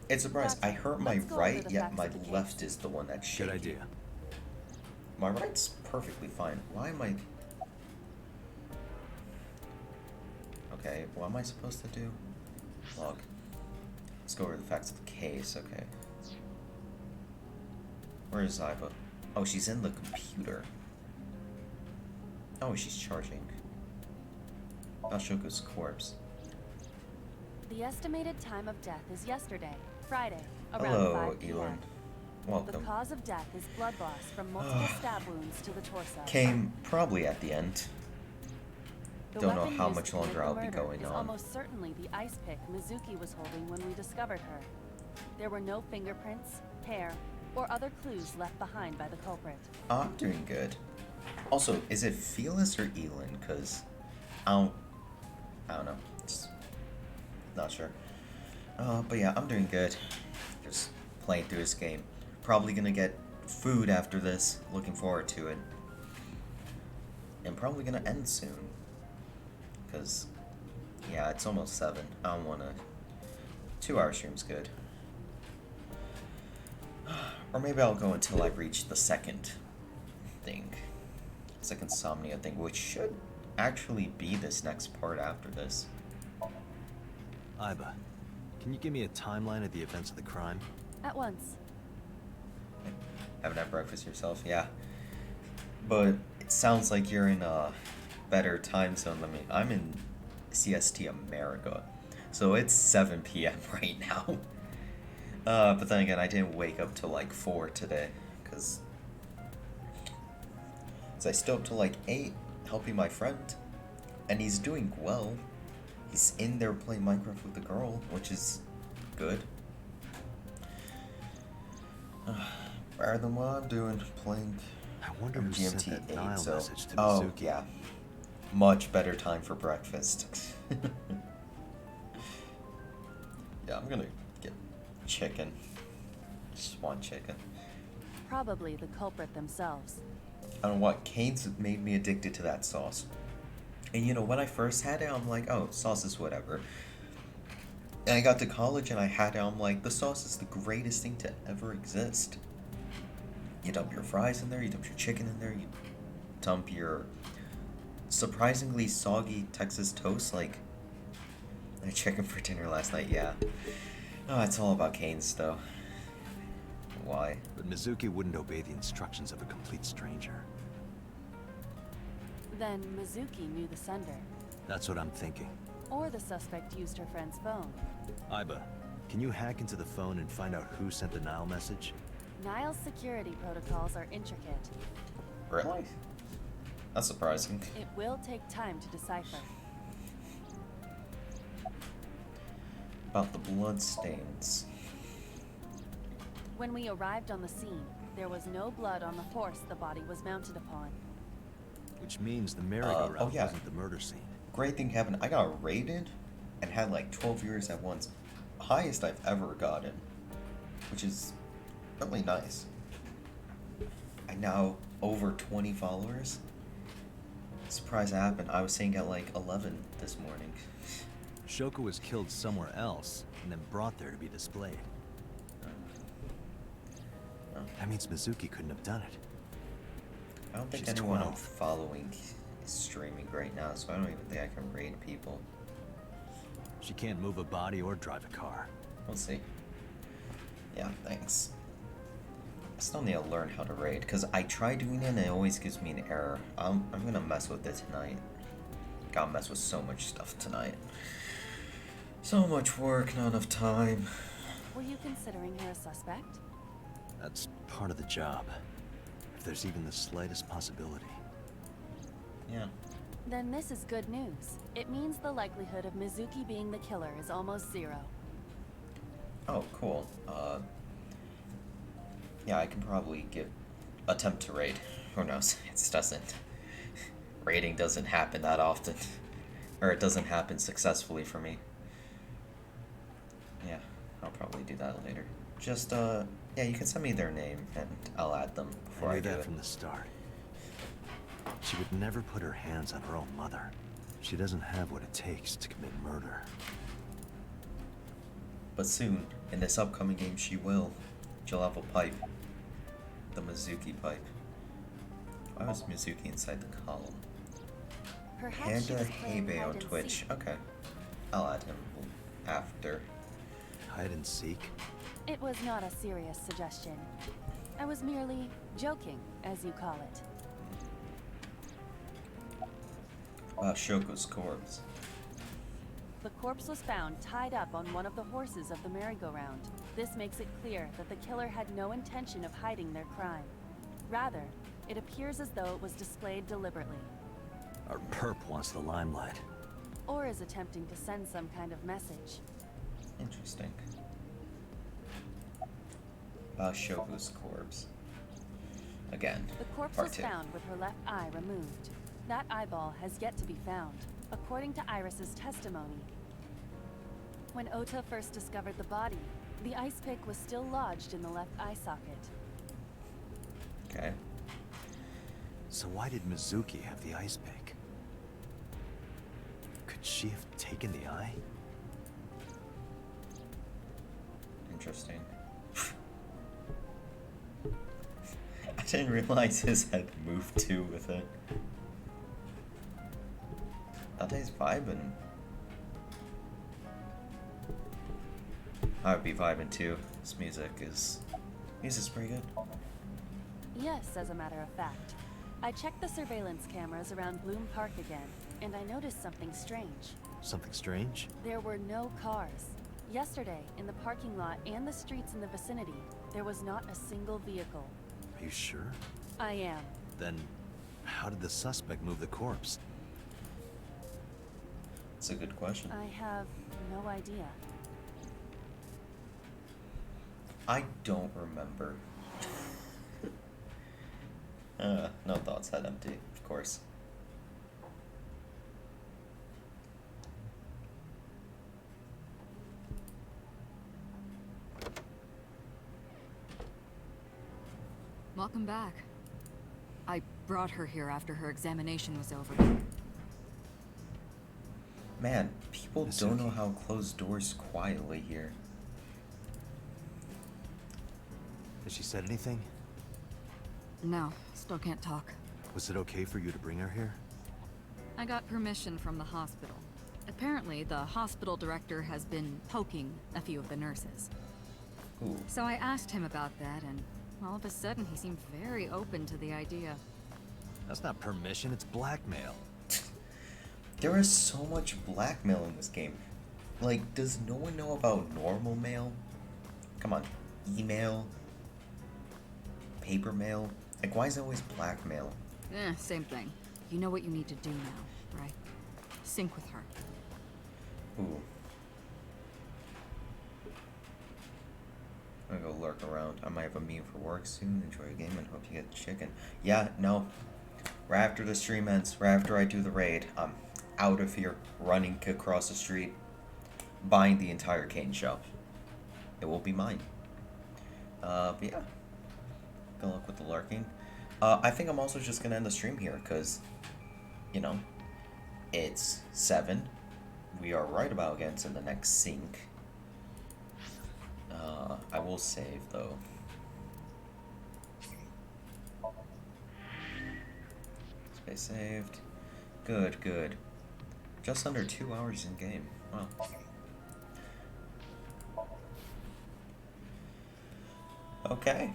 It's surprised I hurt my Let's go over right, the yet facts my of the case. left is the one that's shaky. Good idea. My right's perfectly fine. Why am I... Okay, what am I supposed to do? Log. Let's go over the facts of the case, okay. Where is Aiba? Oh, she's in the computer. Oh, she's charging. Ashoka's corpse. The estimated time of death is yesterday, Friday, around Hello, 5 p.m. Elon. The Welcome. cause of death is blood loss from multiple stab wounds to the torso. Came probably at the end. The Don't know weapon how used much to commit longer the I'll be murder going is on. almost certainly the ice pick Mizuki was holding when we discovered her. There were no fingerprints, hair, or other clues left behind by the culprit. I'm doing good. Also, is it Felis or Elon? Cause I don't know. Just not sure. But yeah, I'm doing good. Just playing through this game. Probably gonna get food after this. Looking forward to it. And probably gonna end soon. Cause yeah, it's almost 7. I don't wanna. 2-hour stream's good. Or maybe I'll go until I reach the second thing. Second Somnia thing, which should actually be this next part after this. Aiba, can you give me a timeline of the events of the crime? At once. Haven't had breakfast yourself? Yeah. But sounds like you're in a better time zone than me. I'm in CST America, so it's 7 p.m. right now. But then again, I didn't wake up till like 4 today, because I stayed up till like 8 helping my friend, and he's doing well. He's in there playing Minecraft with the girl, which is good. Better than what I'm doing, playing I wonder who sent that GMT8, Nile so... message to Oh, Mizuki. yeah. Much better time for breakfast. Yeah, I'm gonna get chicken. Just want chicken. Probably the culprit themselves. I don't know what, Cane's made me addicted to that sauce. And you know, when I first had it, I'm like, oh, sauce is whatever. And I got to college and I had it, I'm like, the sauce is the greatest thing to ever exist. You dump your fries in there, you dump your chicken in there, you dump your surprisingly soggy Texas toast, like, I had chicken for dinner last night, yeah. Oh, it's all about Cane's, though. Why? But Mizuki wouldn't obey the instructions of a complete stranger. Then Mizuki knew the sender. That's what I'm thinking. Or the suspect used her friend's phone. Aiba, can you hack into the phone and find out who sent the Nile message? Nile's security protocols are intricate. Really? That's surprising. It will take time to decipher. About the blood stains. When we arrived on the scene, there was no blood on the horse the body was mounted upon. Which means the merry-go-round oh yeah. wasn't the murder scene. Great thing happened. I got raided and had like 12 viewers at once. Highest I've ever gotten. Which is really nice. I now over 20 followers. Surprise happened. I was saying at like 11 this morning. Shoko was killed somewhere else and then brought there to be displayed. That means Mizuki couldn't have done it. I don't think She's anyone 12. I'm following is streaming right now, so I don't even think I can raid people. She can't move a body or drive a car. We'll see. Yeah, thanks. I still need to learn how to raid, because I try doing it and it always gives me an error. I'm gonna mess with it tonight. Gotta mess with so much stuff tonight. So much work, not enough time. Were you considering her a suspect? That's part of the job. If there's even the slightest possibility. Yeah. Then this is good news. It means the likelihood of Mizuki being the killer is almost 0. Oh, cool. Yeah, I can probably attempt to raid. Who knows? It doesn't. Raiding doesn't happen that often. Or it doesn't happen successfully for me. Yeah, I'll probably do that later. Just, yeah, you can send me their name and I'll add them before I I knew do that it. from the start. She would never put her hands on her own mother. She doesn't have what it takes to commit murder. But soon, in this upcoming game, she will. She'll have a pipe. The Mizuki pipe. Why was Mizuki inside the column? Perhaps she Panda was playing Hebe hide on and Twitch. seek. Okay. I'll add him after. Hide and seek? It was not a serious suggestion. I was merely joking, as you call it. Shoko's corpse. The corpse was found tied up on one of the horses of the merry-go-round. This makes it clear that the killer had no intention of hiding their crime. Rather, it appears as though it was displayed deliberately. Our perp wants the limelight. Or is attempting to send some kind of message. Interesting. Shoko's corpse. Again, The corpse part was 2. found with her left eye removed. That eyeball has yet to be found, according to Iris's testimony. When Ota first discovered the body, the ice pick was still lodged in the left eye socket. Okay. So why did Mizuki have the ice pick? Could she have taken the eye? Interesting. I didn't realize his head moved too with it. Dante's vibing. I would be vibing too. This music's pretty good. Yes, as a matter of fact. I checked the surveillance cameras around Bloom Park again, and I noticed something strange. Something strange? There were no cars. Yesterday, in the parking lot and the streets in the vicinity, there was not a single vehicle. Are you sure? I am. Then, how did the suspect move the corpse? It's a good question. I have no idea. I don't remember. No thoughts, head empty, of course. Welcome back. I brought her here after her examination was over. Man, people don't know how to close doors quietly here. Has she said anything? No, still can't talk. Was it okay for you to bring her here? I got permission from the hospital. Apparently, the hospital director has been poking a few of the nurses. Ooh. So I asked him about that, and all of a sudden he seemed very open to the idea. That's not permission, it's blackmail. There is so much blackmail in this game. Like, does no one know about normal mail? Come on, email, paper mail. Like, why is it always blackmail? Same thing. You know what you need to do now, right? Sync with her. Ooh. I'm gonna go lurk around. I might have a meeting for work soon. Enjoy your game and hope you get the chicken. Yeah, no. Right after the stream ends, right after I do the raid, I'm out of here, running across the street, buying the entire cane shop. It will be mine. But yeah. Good luck with the lurking. I think I'm also just gonna end the stream here, because, you know, it's 7. We are right about again to the next sync. I will save, though. Space saved. Good, good. Just under 2 hours in game. Wow. Okay.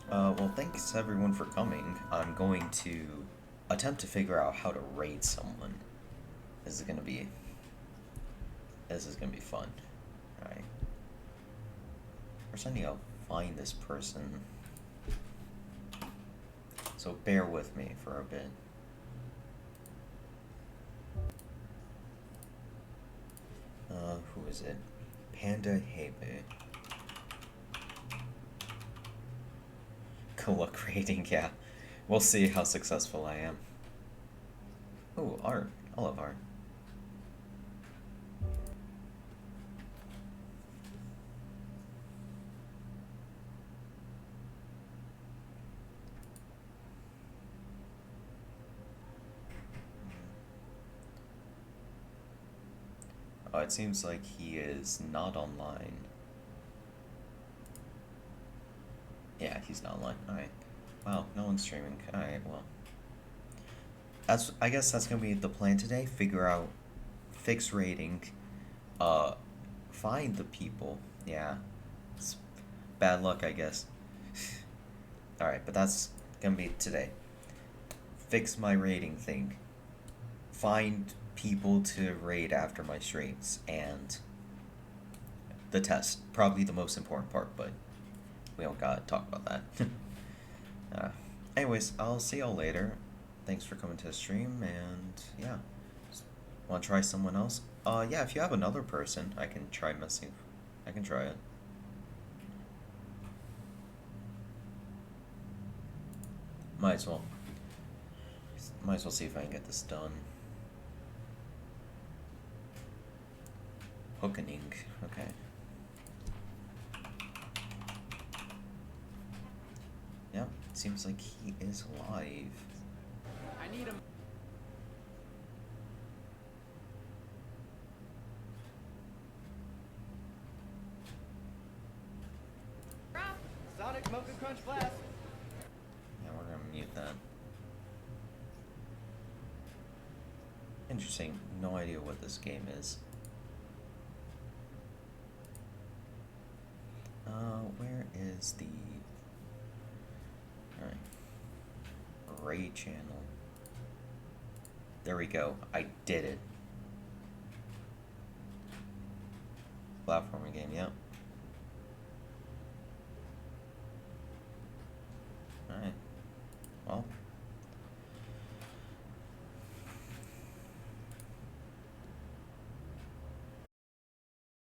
Well, thanks everyone for coming. I'm going to attempt to figure out how to raid someone. This is gonna be fun. Alright. First I need to find this person. So bear with me for a bit. Who is it? Panda Hebe. Good luck raiding, yeah. We'll see how successful I am. Ooh, art. I love art. Oh, it seems like he is not online. Yeah, he's not online. Alright. Wow, no one's streaming. Alright, well. I guess that's gonna be the plan today. Figure out, fix rating, find the people. Yeah. It's bad luck, I guess. Alright, but that's gonna be today. Fix my rating thing. Find people to raid after my streams, and the test. Probably the most important part, but we don't gotta talk about that. Anyways, I'll see y'all later. Thanks for coming to the stream, and yeah. Wanna try someone else? Yeah, if you have another person, I can try messing. I can try it. Might as well. Might as well see if I can get this done. Hookening, okay. Yep, seems like he is live. I need him. Sonic Mocha Crunch Blast. Yeah, we're gonna mute that. Interesting. No idea what this game is. Where is the... Alright. Gray channel. There we go. I did it. Platforming game, yep. Alright. Well,